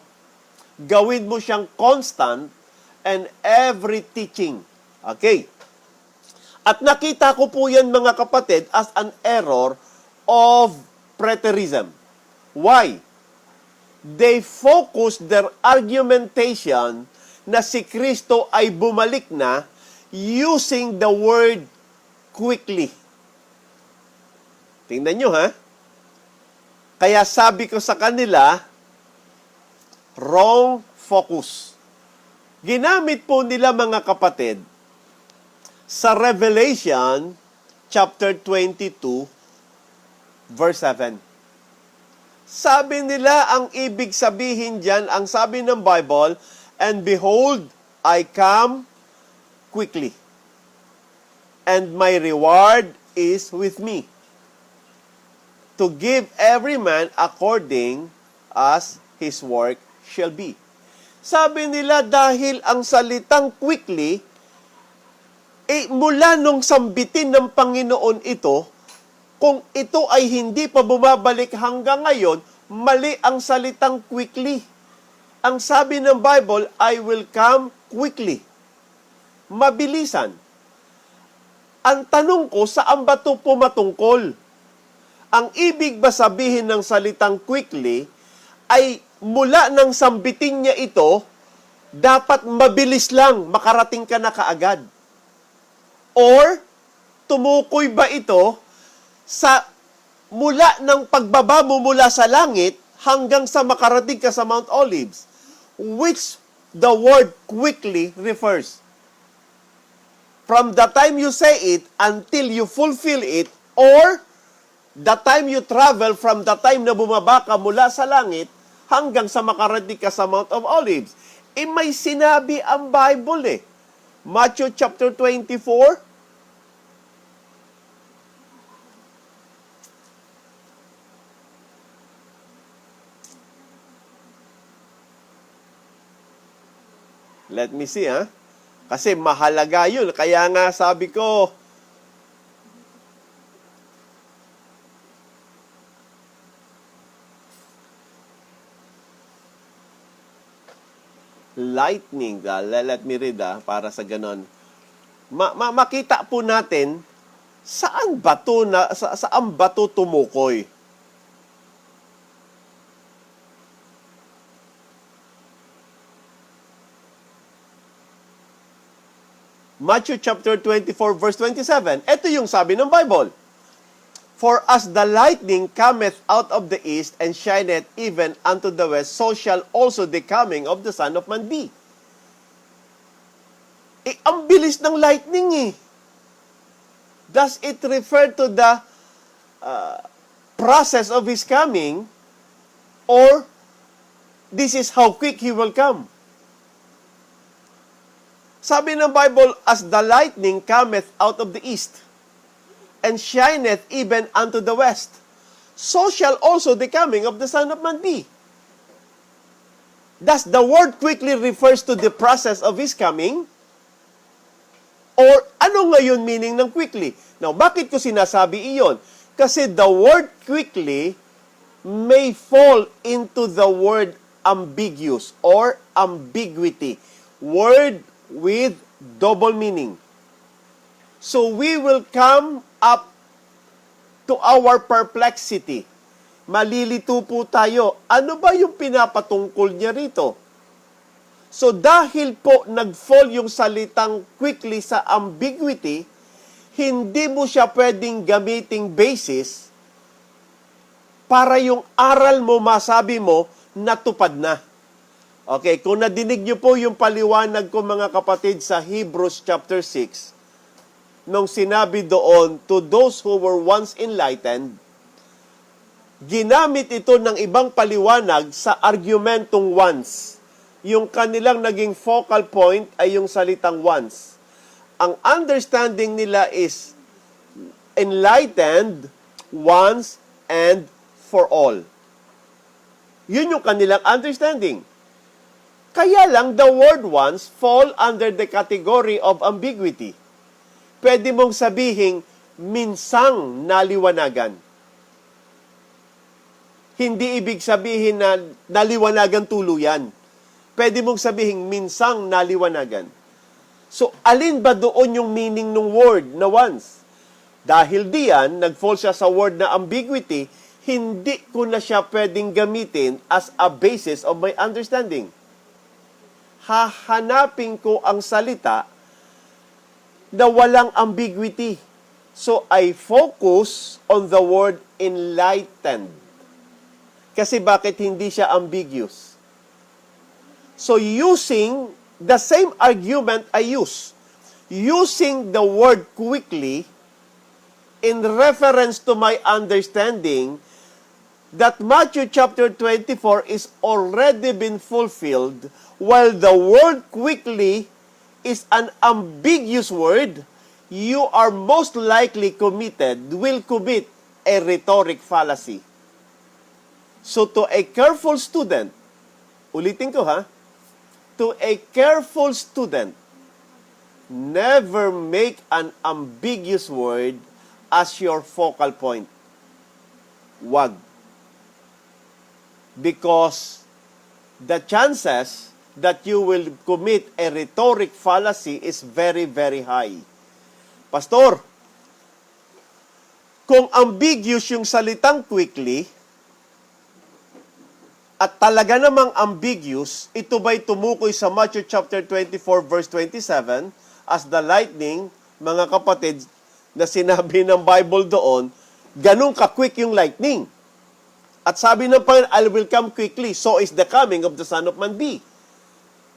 Gawin mo siyang constant and every teaching. Okay. At nakita ko po yan mga kapatid as an error of preterism. Why? They focus their argumentation na si Kristo ay bumalik na using the word quickly. Tingnan nyo Kaya sabi ko sa kanila, wrong focus. Ginamit po nila mga kapatid sa Revelation chapter 22 verse 7. Sabi nila, ang ibig sabihin dyan, ang sabi ng Bible, and behold, I come quickly, and my reward is with me, to give every man according as his work shall be. Sabi nila, dahil ang salitang quickly, mula nung sambitin ng Panginoon ito, kung ito ay hindi pa bumabalik hanggang ngayon, mali ang salitang quickly. Ang sabi ng Bible, I will come quickly. Mabilisan. Ang tanong ko, saan ba ito pumatungkol? Ang ibig ba sabihin ng salitang quickly ay mula ng sambitin niya ito, dapat mabilis lang, makarating ka na kaagad. Or, tumukoy ba ito sa mula ng pagbaba mo mula sa langit hanggang sa makarating ka sa Mount Olives, which the word quickly refers. From the time you say it until you fulfill it, or The time you travel from the time na bumaba ka mula sa langit hanggang sa makarating ka sa Mount of Olives. May sinabi ang Bible Matthew chapter 24. Let me see, Kasi mahalaga yun. Kaya nga sabi ko, lightning. Let me read para sa ganon. Makita po natin saan ba to tumukoy. Matthew chapter 24 verse 27. Ito yung sabi ng Bible. For as the lightning cometh out of the east and shineth even unto the west, so shall also the coming of the Son of Man be. Ang bilis ng lightning Does it refer to the process of His coming, or this is how quick He will come? Sabi ng Bible, as the lightning cometh out of the east, and shineth even unto the west, so shall also the coming of the Son of Man be. Does the word quickly refers to the process of His coming? Or ano ngayon meaning ng quickly? Now, bakit ko sinasabi iyon? Kasi the word quickly may fall into the word ambiguous or ambiguity. Word with double meaning. So we will come up to our perplexity. Malilito po tayo. Ano ba yung pinapatungkol niya rito? So dahil po nag-fall yung salitang quickly sa ambiguity, hindi mo siya pwedeng gamiting basis para yung aral mo, masabi mo, natupad na. Okay, kung nadinig niyo po yung paliwanag ko mga kapatid sa Hebrews chapter 6, nung sinabi doon, to those who were once enlightened, ginamit ito ng ibang paliwanag sa argumentong once. Yung kanilang naging focal point ay yung salitang once. Ang understanding nila is enlightened once and for all. Yun yung kanilang understanding. Kaya lang, the word once fall under the category of ambiguity. Pwede mong sabihin, minsang naliwanagan. Hindi ibig sabihin na naliwanagan tuluyan. Pwede mong sabihin, minsang naliwanagan. So, alin ba doon yung meaning ng word na once? Dahil diyan, nag-fall siya sa word na ambiguity, hindi ko na siya pwedeng gamitin as a basis of my understanding. Hahanapin ko ang salita na walang ambiguity. So, I focus on the word enlightened. Kasi bakit hindi siya ambiguous? So, using the same argument I use, using the word quickly in reference to my understanding that Matthew chapter 24 is already been fulfilled, while the word quickly is an ambiguous word, you are most likely will commit a rhetoric fallacy. So to a careful student, ulitin ko to a careful student, never make an ambiguous word as your focal point. Wag. Because the chances that you will commit a rhetoric fallacy is very, very high. Pastor, kung ambiguous yung salitang quickly, at talaga namang ambiguous, ito ba'y tumukoy sa Matthew chapter 24 verse 27 as the lightning, mga kapatid, na sinabi ng Bible doon, ganun ka-quick yung lightning. At sabi ng Panginoon, I will come quickly, so is the coming of the Son of Man be.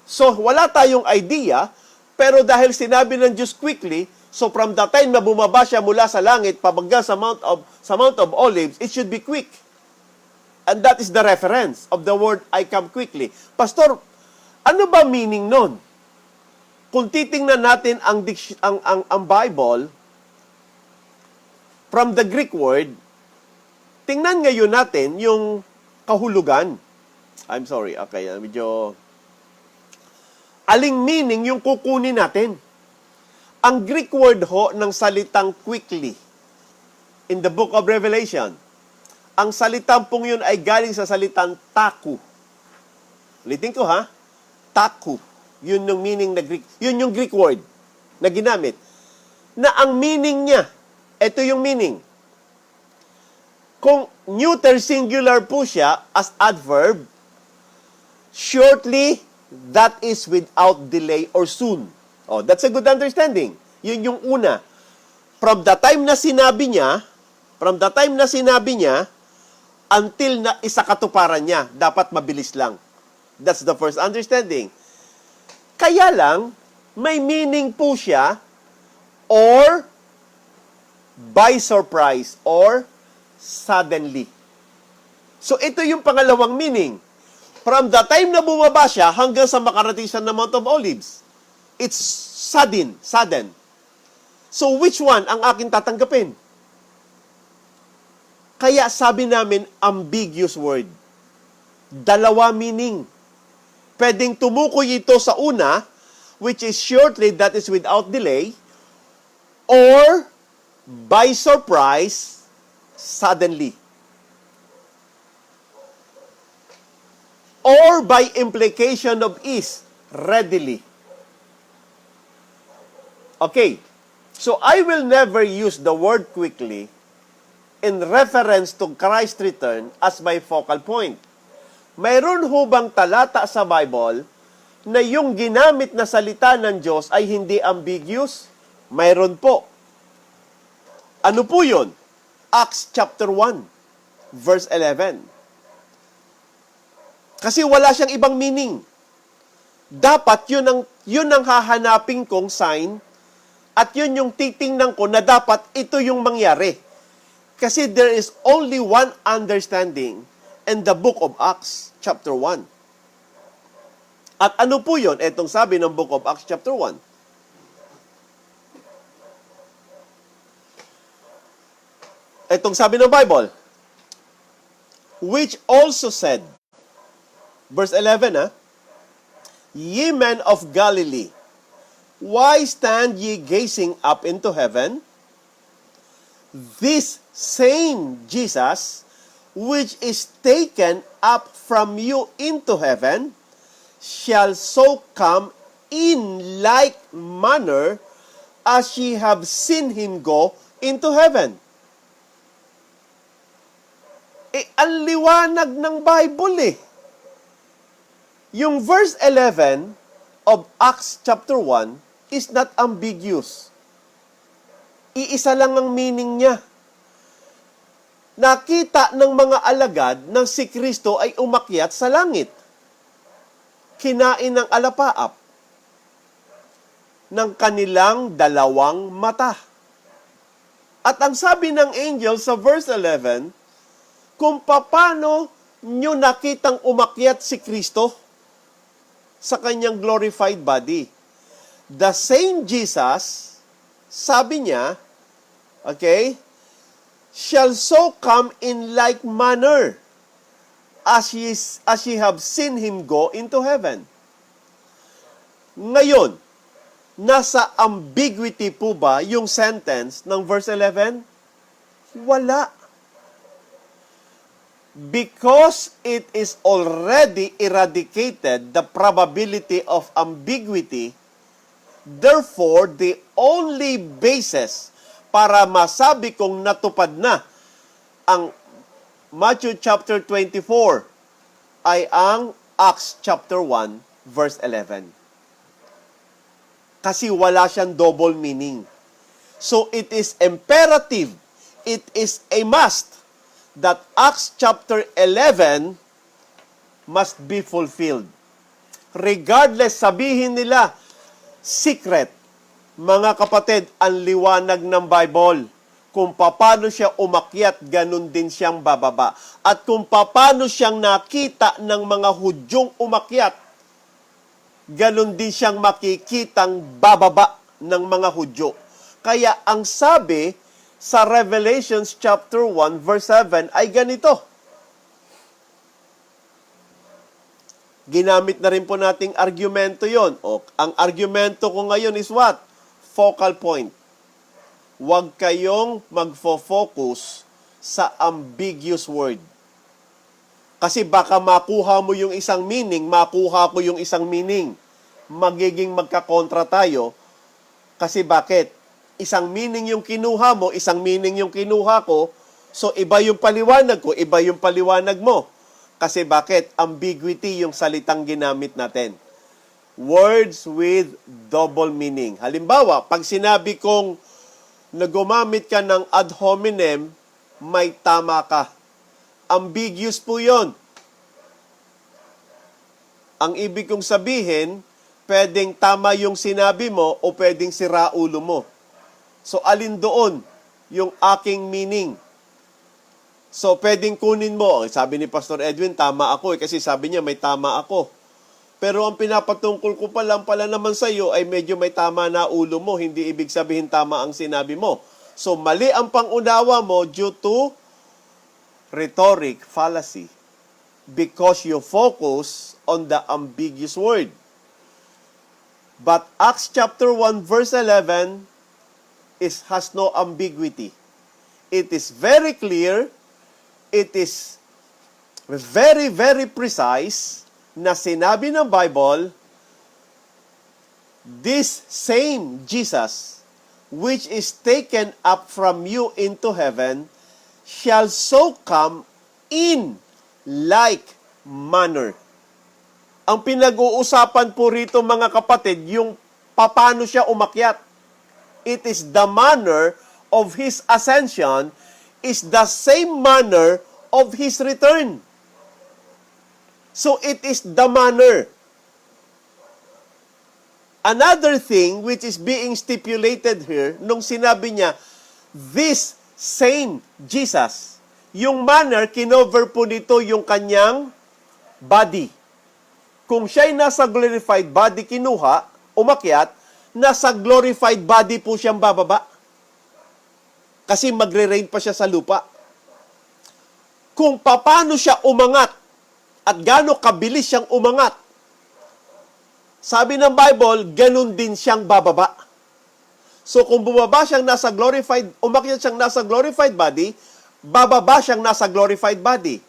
So, wala tayong idea, pero dahil sinabi ng Diyos quickly, So from the time na bumaba siya mula sa langit, pabagga sa Mount of Olives, it should be quick. And that is the reference of the word, I come quickly. Pastor, ano ba meaning nun? Kung titingnan natin ang Bible, from the Greek word, tingnan ngayon natin yung kahulugan. I'm sorry, okay, medyo... Aling meaning yung kukunin natin? Ang Greek word ho ng salitang quickly in the book of Revelation, ang salitang pong yun ay galing sa salitang taku. Ulitin ko ha, taku. Yun yung meaning na Greek. Yun yung Greek word na ginamit. Na ang meaning niya, ito yung meaning. Kung neuter singular po siya as adverb, shortly, that is without delay or soon. Oh, that's a good understanding. Yun yung una. From the time na sinabi niya, until na isakatuparan niya, dapat mabilis lang. That's the first understanding. Kaya lang, may meaning po siya, or by surprise, or suddenly. So ito yung pangalawang meaning. From the time na bumaba siya hanggang sa makarating siya ng Mount of Olives. It's sudden. So which one ang akin tatanggapin? Kaya sabi namin, ambiguous word. Dalawa meaning. Pwedeng tumukoy ito sa una, which is shortly, that is without delay, or by surprise, suddenly. Or by implication of is, readily. Okay, so I will never use the word quickly in reference to Christ's return as my focal point. Mayroon ho bang talata sa Bible na yung ginamit na salita ng Diyos ay hindi ambiguous? Mayroon po. Ano po yun? Acts chapter 1, verse 11. Kasi wala siyang ibang meaning. Dapat yun ang hahanapin kong sign at yun yung titingnan ko na dapat ito yung mangyari. Kasi there is only one understanding in the book of Acts chapter 1. At ano po yun? Itong sabi ng book of Acts chapter 1. Itong sabi ng Bible. Which also said, verse 11, Ye men of Galilee, why stand ye gazing up into heaven? This same Jesus, which is taken up from you into heaven, shall so come in like manner as ye have seen him go into heaven. Ang liwanag ng Bible Yung verse 11 of Acts chapter 1 is not ambiguous. Iisa lang ang meaning niya. Nakita ng mga alagad na si Kristo ay umakyat sa langit. Kinain ng alapaap ng kanilang dalawang mata. At ang sabi ng angel sa verse 11, kung paano nyo nakitang umakyat si Kristo sa kanyang glorified body. The same Jesus, sabi niya, okay, shall so come in like manner as ye have seen him go into heaven. Ngayon, nasa ambiguity po ba yung sentence ng verse 11? Wala. Because it is already eradicated the probability of ambiguity, therefore, the only basis para masabi kong natupad na ang Matthew chapter 24 ay ang Acts chapter 1 verse 11. Kasi wala siyang double meaning. So it is imperative, it is a must that Acts chapter 11 must be fulfilled. Regardless, sabihin nila, secret, Mga kapatid, ang liwanag ng Bible. Kung paano siya umakyat, ganun din siyang bababa. At kung paano siyang nakita ng mga Hudyong umakyat, ganun din siyang makikitang bababa ng mga Hudyo. Kaya ang sabi sa Revelations chapter 1 verse 7 ay ganito. Ginamit na rin po nating argumento yon. O, ang argumento ko ngayon is what? Focal point. Huwag kayong magfo-focus sa ambiguous word. Kasi baka makuha mo yung isang meaning, makuha ko yung isang meaning. Magiging magkakontra tayo. Kasi bakit? Isang meaning yung kinuha mo, isang meaning yung kinuha ko, so iba yung paliwanag ko, iba yung paliwanag mo. Kasi bakit? Ambiguity yung salitang ginamit natin. Words with double meaning. Halimbawa, pag sinabi kong na gumamit ka ng ad hominem, may tama ka. Ambiguous po yun. Ang ibig kong sabihin, pwedeng tama yung sinabi mo o pwedeng sira ulo mo. So, alin doon yung aking meaning? So, pwedeng kunin mo. Sabi ni Pastor Edwin, tama ako kasi sabi niya may tama ako. Pero ang pinapatungkol ko pa lang pala naman sa iyo ay medyo may tama na ulo mo. Hindi ibig sabihin tama ang sinabi mo. So, mali ang pangunawa mo due to rhetoric fallacy. Because you focus on the ambiguous word. But Acts chapter 1 verse 11 has no ambiguity. It is very clear. It is very, very precise na sinabi ng Bible, this same Jesus, which is taken up from you into heaven, shall so come in like manner. Ang pinag-uusapan po rito mga kapatid, yung paano siya umakyat. It is the manner of His ascension is the same manner of His return. So it is the manner. Another thing which is being stipulated here, nung sinabi niya, this same Jesus, yung manner, kinover po nito yung kanyang body. Kung siya'y nasa glorified body kinuha, umakyat, nasa glorified body po siyang bababa. Kasi magre-reign pa siya sa lupa. Kung paano siya umangat, at gaano kabilis siyang umangat. Sabi ng Bible, ganun din siyang bababa. So kung bumaba siyang nasa glorified, umakyat siyang nasa glorified body, bababa siyang nasa glorified body.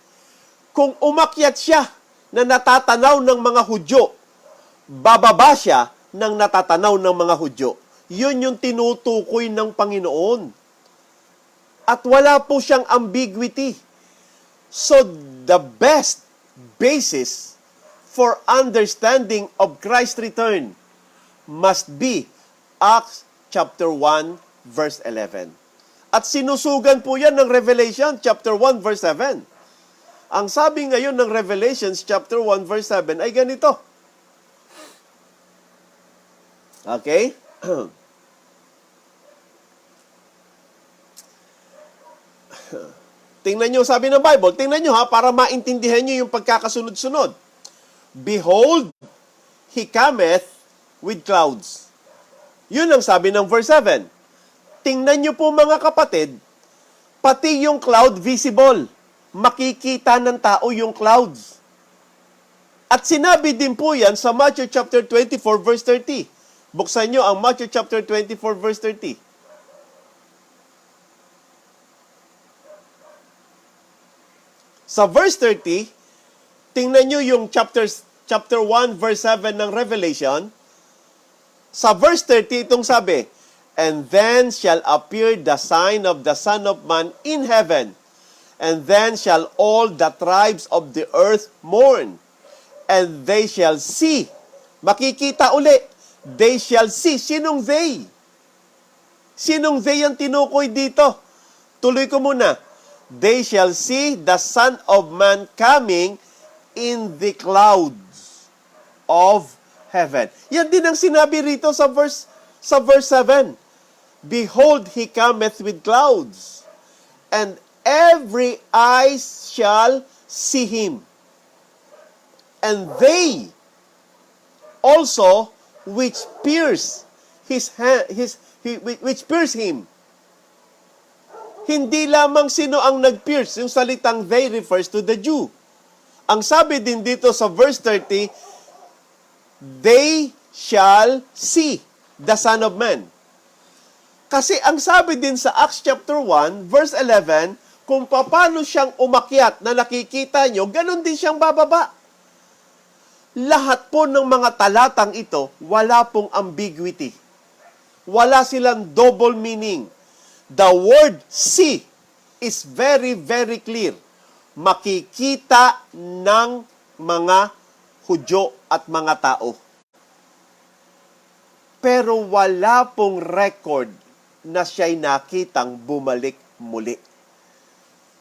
Kung umakyat siya na natatanaw ng mga Hudyo, bababa siya ng natatanaw ng mga Hudyo. Yun yung tinutukoy ng Panginoon. At wala po siyang ambiguity. So the best basis for understanding of Christ's return must be Acts chapter 1 verse 11. At sinusugan po yan ng Revelation chapter 1 verse 7. Ang sabi ngayon ng Revelations chapter 1 verse 7 ay ganito. Okay? Tingnan nyo, sabi ng Bible, tingnan nyo ha, para maintindihan nyo yung pagkakasunod-sunod. Behold, He cometh with clouds. Yun ang sabi ng verse 7. Tingnan nyo po mga kapatid, pati yung cloud visible. Makikita ng tao yung clouds. At sinabi din po yan sa Matthew chapter 24 verse 30. Buksan nyo ang Matthew chapter 24 verse 30. Sa verse 30, tingnan nyo yung chapter 1 verse 7 ng Revelation. Sa verse 30, itong sabi, and then shall appear the sign of the Son of Man in heaven, and then shall all the tribes of the earth mourn, and they shall see. Makikita uli, they shall see. Sinong they? Sinong they ang tinukoy dito? Tuloy ko muna. They shall see the Son of Man coming in the clouds of heaven. Yan din ang sinabi rito sa verse Sa verse 7, behold, he cometh with clouds, and every eye shall see him. And they also which pierce which pierce him. Hindi lamang sino ang nag-pierce. Yung salitang they refers to the Jew. Ang sabi din dito sa verse 30, they shall see the Son of Man. Kasi ang sabi din sa Acts chapter 1, verse 11, kung paano siyang umakyat na nakikita nyo, ganun din siyang bababa. Lahat po ng mga talatang ito, wala pong ambiguity. Wala silang double meaning. The word see is very, very clear. Makikita ng mga Hudyo at mga tao. Pero wala pong record na siya'y nakitang bumalik muli.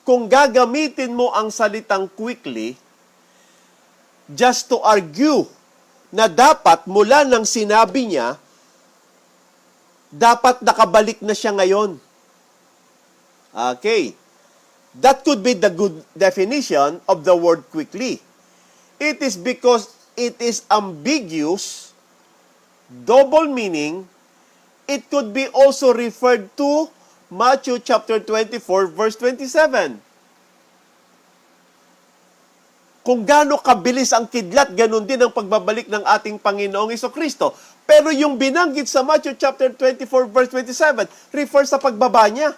Kung gagamitin mo ang salitang quickly, just to argue na dapat mula nang sinabi niya, dapat nakabalik na siya ngayon. Okay. That could be the good definition of the word quickly. It is because it is ambiguous, double meaning. It could be also referred to Matthew chapter 24 verse 27. Kung gaano kabilis ang kidlat, ganun din ang pagbabalik ng ating Panginoong Jesucristo. Pero yung binanggit sa Matthew chapter 24 verse 27 refers sa pagbaba niya.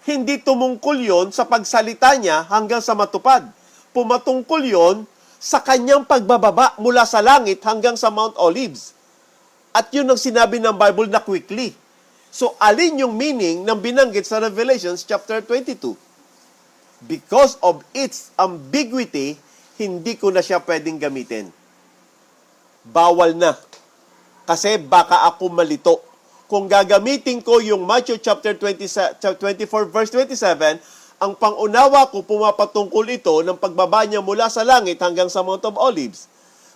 Hindi tumungkol yon sa pagsalita niya hanggang sa matupad. Pumatungkol yon sa kanyang pagbababa mula sa langit hanggang sa Mount Olives. At yun ang sinabi ng Bible na quickly. So, alin yung meaning ng binanggit sa Revelations chapter 22? Because of its ambiguity, hindi ko na siya pwedeng gamitin. Bawal na. Kasi baka ako malito. Kung gagamitin ko yung Matthew chapter 24 verse 27, ang pangunawa ko pumapatungkol ito ng pagbaba niya mula sa langit hanggang sa Mount of Olives.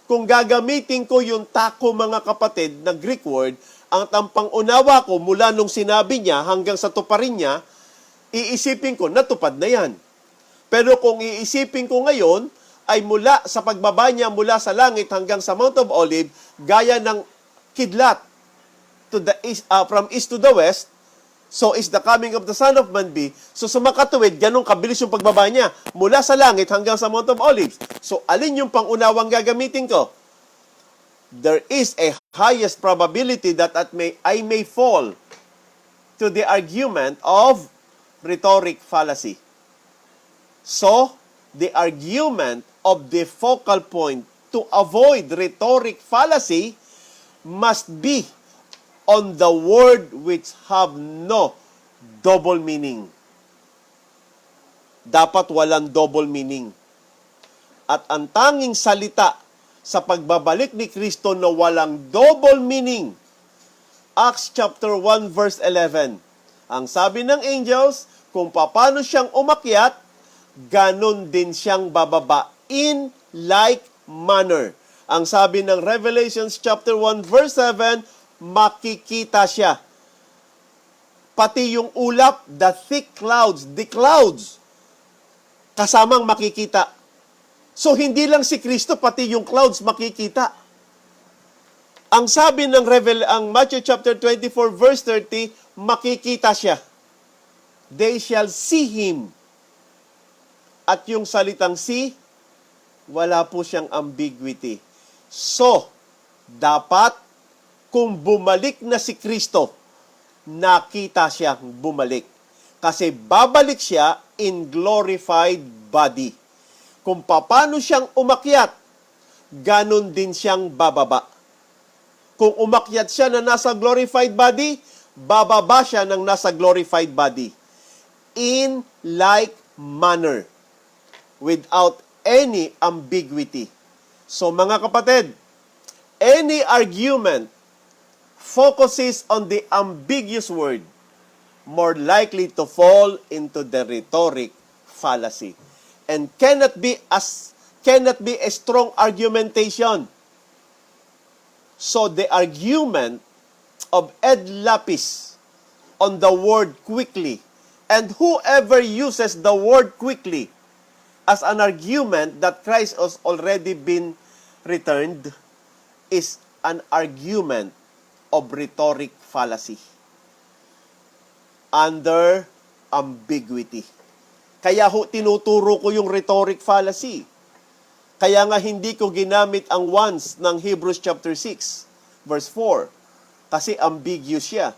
Kung gagamitin ko yung tako mga kapatid na Greek word, ang pangunawa ko mula nung sinabi niya hanggang sa tuparin niya, iisipin ko, natupad na yan. Pero kung iisipin ko ngayon, ay mula sa pagbaba niya mula sa langit hanggang sa Mount of Olives, gaya ng kidlat to the east, from east to the west, so is the coming of the Son of Man be. So sa makatuwid, ganun kabilis yung pagbaba niya mula sa langit hanggang sa Mount of Olives. So alin yung pangunawang gagamitin ko? There is a highest probability that I may fall to the argument of rhetoric fallacy. So, the argument of the focal point to avoid rhetoric fallacy must be on the word which have no double meaning. Dapat walang double meaning. At ang tanging salita sa pagbabalik ni Kristo na walang double meaning, Acts chapter 1 verse 11. Ang sabi ng angels, kung paano siyang umakyat, ganon din siyang bababa in like manner. Ang sabi ng Revelations chapter 1 verse 7, makikita siya. Pati yung ulap, the thick clouds, the clouds, kasamang makikita. So, hindi lang si Kristo, pati yung clouds makikita. Ang sabi ng ang Matthew chapter 24 verse 30, makikita siya. They shall see Him. At yung salitang see, wala po siyang ambiguity. So, dapat, kung bumalik na si Kristo, nakita siyang bumalik. Kasi babalik siya in glorified body. Kung paano siyang umakyat, ganon din siyang bababa. Kung umakyat siya na nasa glorified body, bababa siya ng nasa glorified body. In like manner. Without any ambiguity. So mga kapatid, any argument focuses on the ambiguous word, more likely to fall into the rhetoric fallacy. And cannot be a strong argumentation. So the argument of ed lapis on the word quickly. And whoever uses the word quickly as an argument that Christ has already been returned is an argument of rhetoric fallacy under ambiguity. Kaya tinuturo ko yung rhetoric fallacy. Kaya nga hindi ko ginamit ang once ng Hebrews chapter 6, verse 4. Kasi ambiguous siya.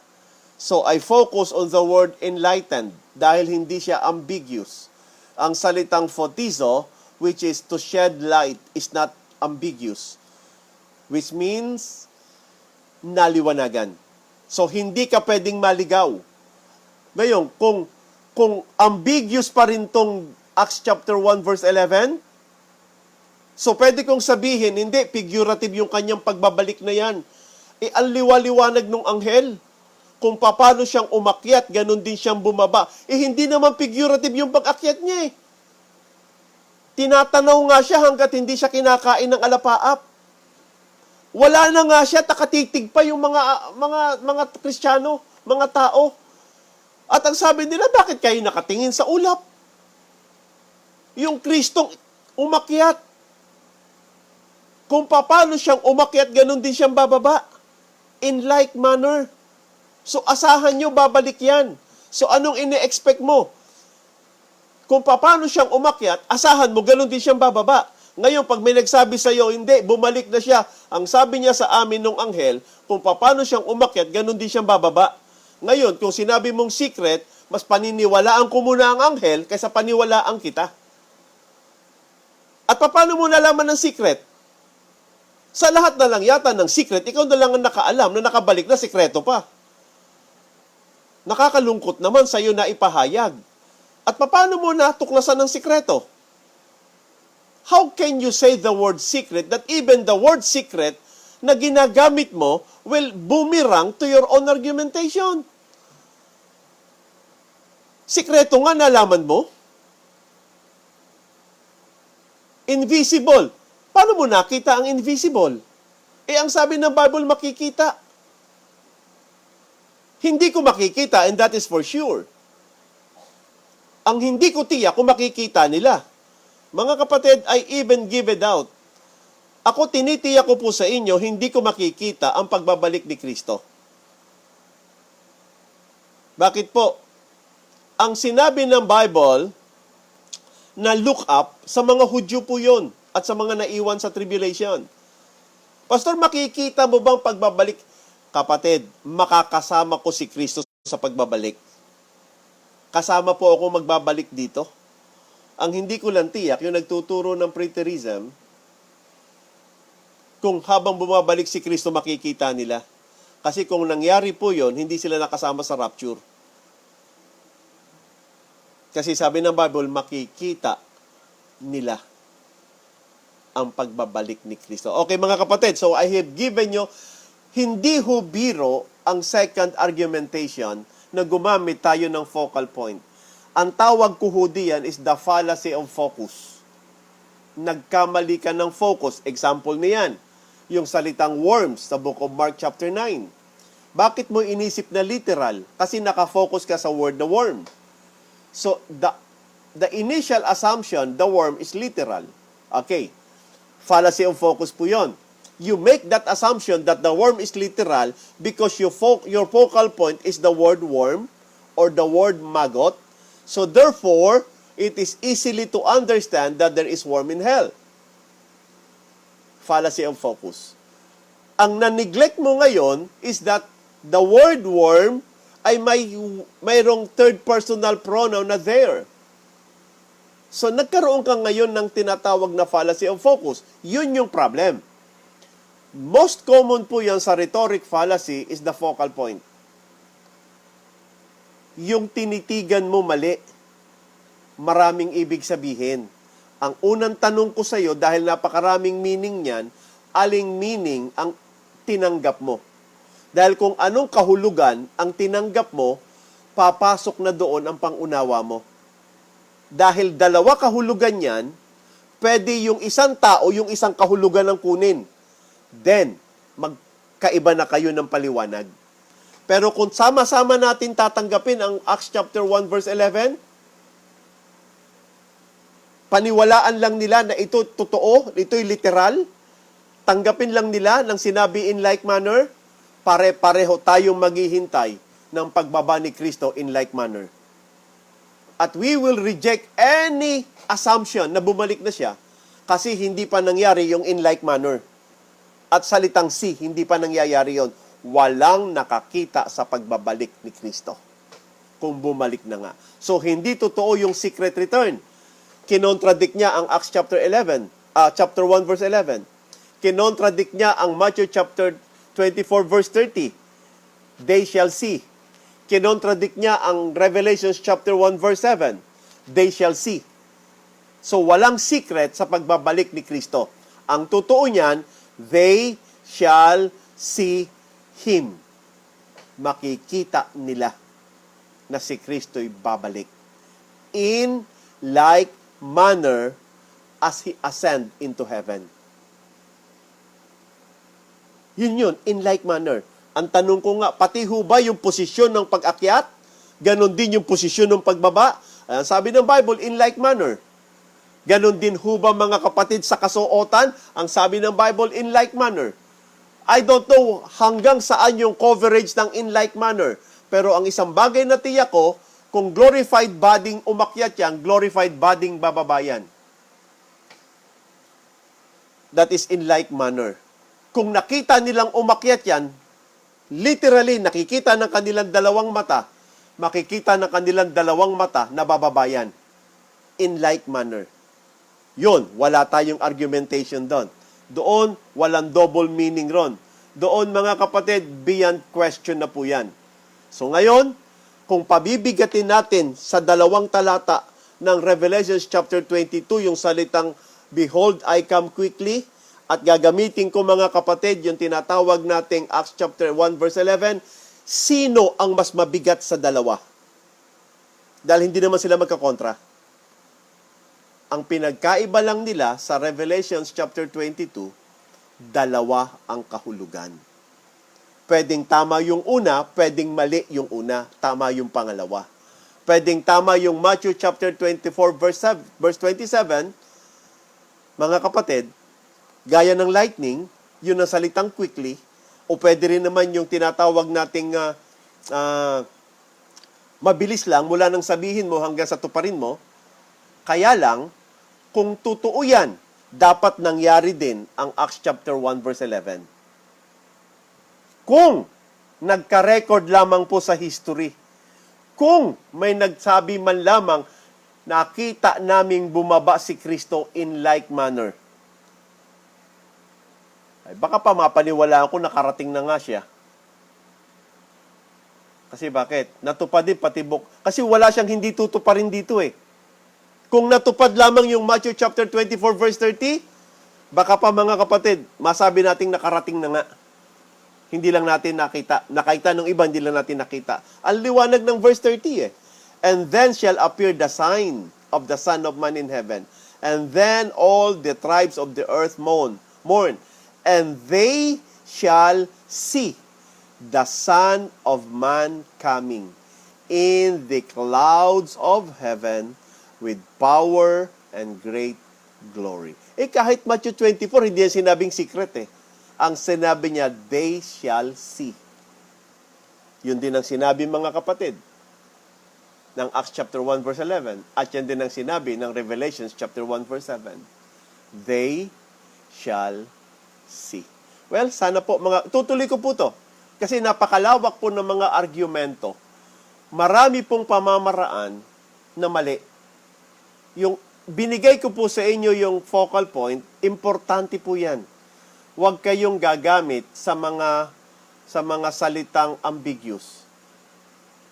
So I focus on the word enlightened dahil hindi siya ambiguous. Ang salitang photizo, which is to shed light, is not ambiguous. Which means naliwanagan. So hindi ka pwedeng maligaw. Ngayon, kung ambiguous pa rin tong Acts chapter 1 verse 11, so pwede kong sabihin, hindi, figurative yung kanyang pagbabalik na yan. Ang liwaliwanag ng anghel. Kung paano siyang umakyat, ganun din siyang bumaba. Hindi naman figurative yung pag-akyat niya eh. Tinatanaw nga siya hanggat hindi siya kinakain ng alapaap. Wala na nga siya, takatitig pa yung mga Kristiyano, mga tao. At ang sabi nila, bakit kayo nakatingin sa ulap? Yung Kristong umakyat. Kung paano siyang umakyat, ganun din siyang bababa. In like manner. So, asahan nyo, babalik yan. So, anong ine-expect mo? Kung paano siyang umakyat, asahan mo, ganun din siyang bababa. Ngayon, pag may nagsabi sa iyo, hindi, bumalik na siya. Ang sabi niya sa amin nung anghel, kung paano siyang umakyat, ganun din siyang bababa. Ngayon, kung sinabi mong secret, mas paniniwalaan ko muna ang anghel kaysa paniwalaan kita. At paano mo nalaman ng secret? Sa lahat na lang yata ng secret, ikaw na lang ang nakaalam na nakabalik na sikreto pa. Nakakalungkot naman sa iyo na ipahayag. At paano mo natuklasan ng sikreto? How can you say the word secret that even the word secret na ginagamit mo will boomerang to your own argumentation? Sikreto nga nalaman mo? Invisible. Paano mo nakita ang invisible? Ang sabi ng Bible, makikita. Hindi ko makikita, and that is for sure. Ang hindi ko tiyak kung makikita nila. Mga kapatid, I even give it out. Ako tinitiyak ko po sa inyo, hindi ko makikita ang pagbabalik ni Kristo. Bakit po? Ang sinabi ng Bible na look up, sa mga Hudyo po yun, at sa mga naiwan sa tribulation. Pastor, makikita mo bang pagbabalik? Kapatid, makakasama ko si Kristo sa pagbabalik. Kasama po ako magbabalik dito. Ang hindi ko lang tiyak, yung nagtuturo ng preterism, kung habang bumabalik si Kristo makikita nila. Kasi kung nangyari po yon, hindi sila nakasama sa rapture. Kasi sabi ng Bible, makikita nila ang pagbabalik ni Kristo. Okay mga kapatid, so I have given you, hindi ho biro ang second argumentation na gumamit tayo ng focal point. Ang tawag ko ho diyan is the fallacy of focus. Nagkamali ka ng focus. Example niyan, yung salitang worms sa book of Mark chapter 9. Bakit mo inisip na literal? Kasi nakafocus ka sa word na worm. So, the initial assumption, the worm is literal. Okay. Fallacy of focus po yun. You make that assumption that the worm is literal because your focal point is the word worm or the word maggot. So therefore, it is easily to understand that there is worm in hell. Fallacy of focus. Ang na-neglect mo ngayon is that the word worm ay mayroong third personal pronoun na there. So nagkaroon ka ngayon ng tinatawag na fallacy of focus. Yun yung problem. Most common po yan sa rhetoric fallacy is the focal point. Yung tinitigan mo mali, maraming ibig sabihin. Ang unang tanong ko sa iyo, dahil napakaraming meaning niyan, aling meaning ang tinanggap mo? Dahil kung anong kahulugan ang tinanggap mo, papasok na doon ang pangunawa mo. Dahil dalawa kahulugan yan, pwede yung isang tao, yung isang kahulugan ang kunin. Then, magkaiba na kayo ng paliwanag. Pero kung sama-sama natin tatanggapin ang Acts chapter 1 verse 11, paniwalaan lang nila na ito totoo, ito'y literal, tanggapin lang nila ng sinabi in like manner, pare-pareho tayong maghihintay ng pagbaba ni Kristo in like manner. At we will reject any assumption na bumalik na siya kasi hindi pa nangyari yung in like manner. At salitang si, hindi pa nangyayari yon. Walang nakakita sa pagbabalik ni Kristo kung bumalik na nga. So, hindi totoo yung secret return. Kinontradict niya ang Acts chapter chapter 1 verse 11. Kinontradict niya ang Matthew chapter 24 verse 30. They shall see. Kinontradict niya ang Revelation chapter 1 verse 7. They shall see. So, walang secret sa pagbabalik ni Kristo. Ang totoo niyan, they shall see Him. Makikita nila na si Kristo'y babalik in like manner as He ascend into heaven. Yun, in like manner. Ang tanong ko nga, pati ho ba yung posisyon ng pag-akyat? Ganon din yung posisyon ng pagbaba? Ayan, sabi ng Bible, in like manner. Ganon din ho ba mga kapatid sa kasuotan? Ang sabi ng Bible, in like manner. I don't know hanggang saan yung coverage ng in like manner. Pero ang isang bagay na tiyak ko, kung glorified bodying umakyat yan, glorified bodying bababayan. That is in like manner. Kung nakita nilang umakyat yan, literally nakikita ng kanilang dalawang mata, makikita ng kanilang dalawang mata na bababayan. In like manner. Yun, wala tayong argumentation doon. Doon, walang double meaning ron. Doon, mga kapatid, beyond question na po yan. So ngayon, kung pabibigatin natin sa dalawang talata ng Revelation chapter 22, yung salitang, Behold, I come quickly, at gagamitin ko mga kapatid, yung tinatawag nating Acts chapter 1 verse 11, sino ang mas mabigat sa dalawa? Dahil hindi naman sila magkakontra. Ang pinagkaiba lang nila sa Revelation chapter 22, dalawa ang kahulugan. Pwedeng tama yung una, pwedeng mali yung una, tama yung pangalawa. Pwedeng tama yung Matthew chapter 24 verse 27, mga kapatid, gaya ng lightning, yun ang salitang quickly, o pwede rin naman yung tinatawag nating mabilis lang mula nang sabihin mo hanggang sa tuparin mo. Kaya lang, kung totoo yan, dapat nangyari din ang Acts chapter 1 verse 11. Kung nagka-record lamang po sa history, kung may nagsabi man lamang, nakita naming bumaba si Kristo in like manner, ay baka pa mapaniwalaan ko nakarating na nga siya. Kasi bakit? Natupad din patibok. Kasi wala siyang hindi tutuparin dito eh. Kung natupad lamang yung Matthew chapter 24 verse 30, baka pa mga kapatid, masabi nating nakarating na nga. Hindi lang natin nakita. Nakita ng iba, hindi lang natin nakita. Ang liwanag ng verse 30 eh. And then shall appear the sign of the Son of Man in heaven. And then all the tribes of the earth mourn. And they shall see the Son of Man coming in the clouds of heaven with power and great glory. Kahit Matthew 24, hindi yan sinabing secret eh. Ang sinabi niya, they shall see. Yun din ang sinabi mga kapatid ng Acts chapter 1 verse 11. At yan din ang sinabi ng Revelation chapter 1 verse 7. They shall see. Well, sana po tutuloy ko po to. Kasi napakalawak po ng mga argumento. Marami pong pamamaraan na mali. Yung binigay ko po sa inyo yung focal point, importante po yan. Huwag kayong gagamit sa mga salitang ambiguous.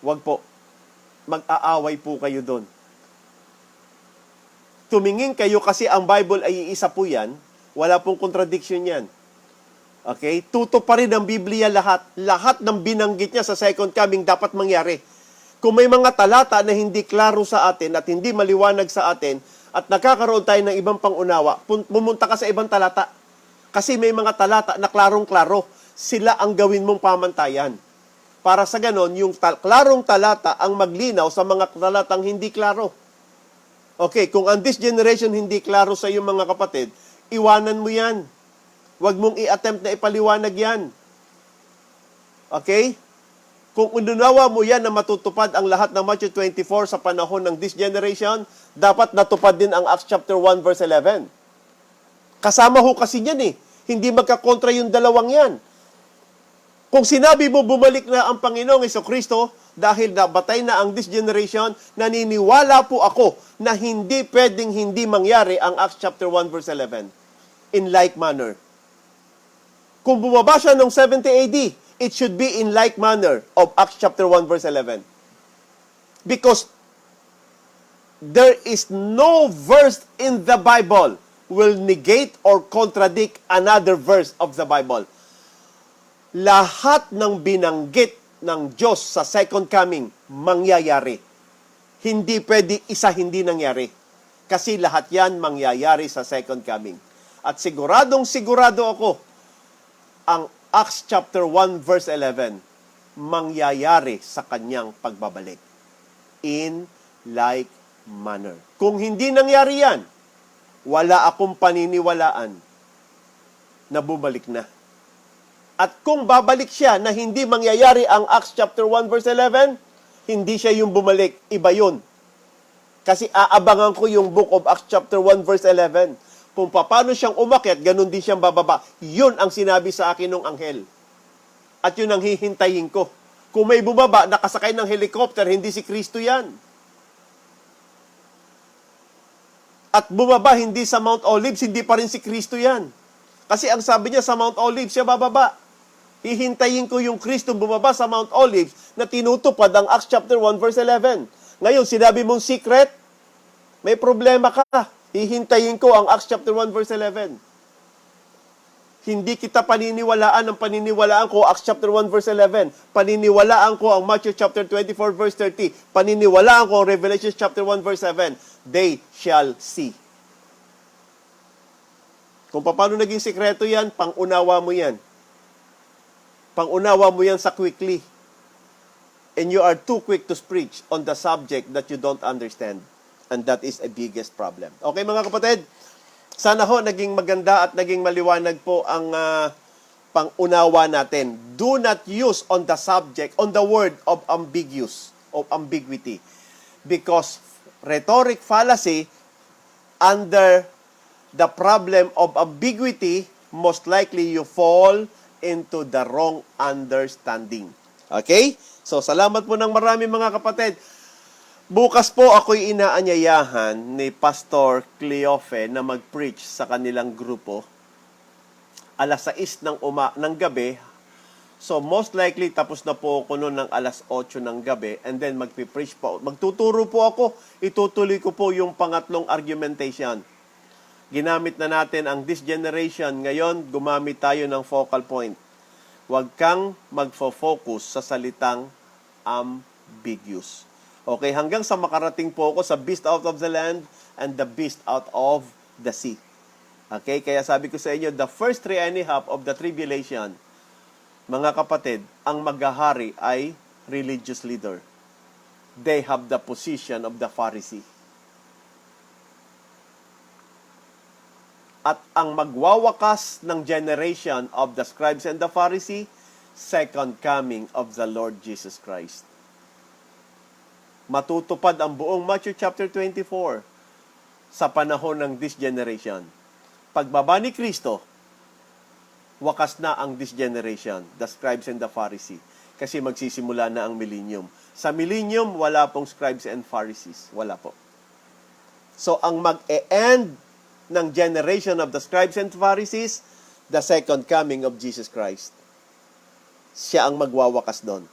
Huwag po. Mag-aaway po kayo doon. Tumingin kayo kasi ang Bible ay iisa po yan. Wala pong contradiction yan. Okay? Tutuparin ng Biblia lahat. Lahat ng binanggit niya sa second coming dapat mangyari. Kung may mga talata na hindi klaro sa atin at hindi maliwanag sa atin at nakakaroon tayo ng ibang pangunawa, pumunta ka sa ibang talata. Kasi may mga talata na klarong-klaro. Sila ang gawin mong pamantayan. Para sa ganon, yung klarong talata ang maglinaw sa mga talatang hindi klaro. Okay, kung ang this generation hindi klaro sa iyo mga kapatid, iwanan mo yan. Huwag mong i-attempt na ipaliwanag yan. Okay? Kung ununawa mo yan na matutupad ang lahat ng Matthew 24 sa panahon ng this generation, dapat natupad din ang Acts chapter 1 verse 11. Kasama ho kasi yan eh. Hindi magkakontra yung dalawang yan. Kung sinabi mo bumalik na ang Panginoong Jesucristo dahil nabatay na ang this generation, naniniwala po ako na hindi pwedeng hindi mangyari ang Acts chapter 1 verse 11 in like manner. Kung bumaba siya noong 70 AD, it should be in like manner of Acts chapter 1 verse 11. Because there is no verse in the Bible will negate or contradict another verse of the Bible. Lahat ng binanggit ng Diyos sa second coming, mangyayari. Hindi pwede isa hindi nangyari. Kasi lahat yan mangyayari sa second coming. At siguradong sigurado ako, ang Acts chapter 1 verse 11, mangyayari sa kanyang pagbabalik. In like manner. Kung hindi nangyari yan, wala akong paniniwalaan na bumalik na. At kung babalik siya na hindi mangyayari ang Acts chapter 1 verse 11, hindi siya yung bumalik, iba yun. Kasi aabangan ko yung book of Acts chapter 1 verse 11. Kung paano siyang umakyat, ganun din siyang bababa. Yun ang sinabi sa akin ng anghel. At yun ang hihintayin ko. Kung may bumaba, nakasakay ng helicopter, hindi si Kristo yan. At bumaba, hindi sa Mount Olives, hindi pa rin si Kristo yan. Kasi ang sabi niya sa Mount Olives, siya bababa. Hihintayin ko yung Kristo bumaba sa Mount Olives na tinutupad ang Acts chapter 1 verse 11. Ngayon, sinabi mong secret, may problema ka. Hihintayin ko ang Acts chapter 1 verse 11. Hindi kita paniniwalaan ang paniniwalaan ko Acts chapter 1 verse 11. Paniniwalaan ko ang Matthew chapter 24 verse 30. Paniniwalaan ko ang Revelation chapter 1 verse 7. They shall see. Kung paano naging sikreto yan, pang-unawa mo yan. Pang-unawa mo yan sa quickly. And you are too quick to preach on the subject that you don't understand. And that is a biggest problem. Okay mga kapatid? Sana ho naging maganda at naging maliwanag po ang pang-unawa natin. Do not use on the subject, on the word of ambiguity. Because rhetoric fallacy, under the problem of ambiguity, most likely you fall into the wrong understanding. Okay? So, salamat po ng marami mga kapatid. Bukas po ako'y inaanyayahan ni Pastor Cleofe na mag-preach sa kanilang grupo. Alas 6 ng gabi. So, most likely, tapos na po ako noon ng alas 8 ng gabi. And then, magpipreach po. Magtuturo po ako. Itutuloy ko po yung pangatlong argumentation. Ginamit na natin ang this generation. Ngayon, gumamit tayo ng focal point. Huwag kang magfo-focus sa salitang ambiguous. Okay, hanggang sa makarating po ako sa beast out of the land and the beast out of the sea. Okay, kaya sabi ko sa inyo, the first 3.5 of the tribulation, mga kapatid, ang maghahari ay religious leader. They have the position of the Pharisee. At ang magwawakas ng generation of the scribes and the Pharisee, second coming of the Lord Jesus Christ. Matutupad ang buong Matthew chapter 24 sa panahon ng this generation. Pagbaba ni Kristo, wakas na ang this generation, the scribes and the Pharisee. Kasi magsisimula na ang millennium. Sa millennium, wala pong scribes and Pharisees. Wala po. So, ang mag-e-end ng generation of the scribes and Pharisees, the second coming of Jesus Christ. Siya ang magwawakas doon.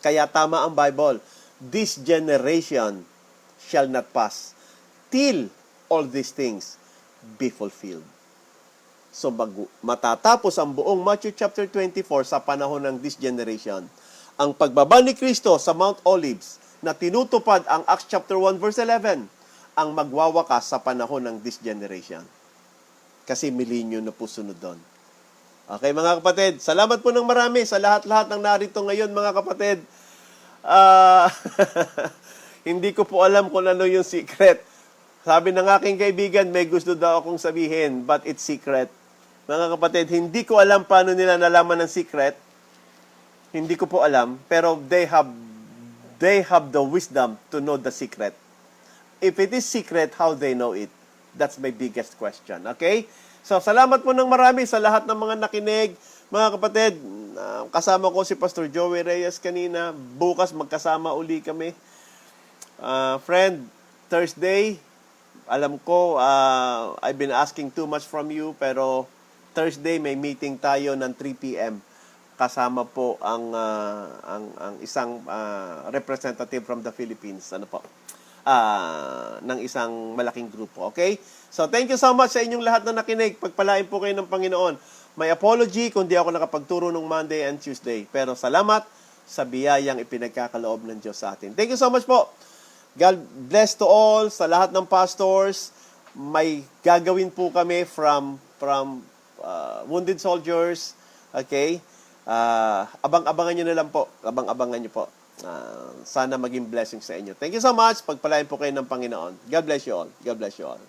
Kaya tama ang Bible. This generation shall not pass till all these things be fulfilled. So matatapos ang buong Matthew chapter 24 sa panahon ng this generation. Ang pagbaba ni Kristo sa Mount Olives na tinutupad ang Acts chapter 1 verse 11 ang magwawakas sa panahon ng this generation. Kasi millennium na po sunod doon. Okay, mga kapatid, salamat po ng marami sa lahat-lahat ng narito ngayon, mga kapatid. Ah, hindi ko po alam kung ano yung secret. Sabi ng aking kaibigan, may gusto daw akong sabihin, but it's secret. Mga kapatid, hindi ko alam paano nila nalaman ng secret. Hindi ko po alam, pero they have the wisdom to know the secret. If it is secret, how they know it? That's my biggest question. Okay? So, salamat po ng marami sa lahat ng mga nakinig. Mga kapatid, kasama ko si Pastor Joey Reyes kanina. Bukas magkasama uli kami. Friend, Thursday, alam ko, I've been asking too much from you, pero Thursday may meeting tayo ng 3 p.m. Kasama po ang isang representative from the Philippines. Ano po? Ng isang malaking grupo. Okay? So, thank you so much sa inyong lahat na nakinig. Pagpalain po kayo ng Panginoon. May apology kung di ako nakapagturo nung Monday and Tuesday. Pero salamat sa biyayang ipinagkakaloob ng Diyos sa atin. Thank you so much po. God bless to all. Sa lahat ng pastors, may gagawin po kami from Wounded Soldiers. Okay? Abang-abangan nyo na lang po. Abang-abangan nyo po. Sana maging blessing sa inyo. Thank you so much. Pagpalain po kayo ng Panginoon. God bless you all. God bless you all.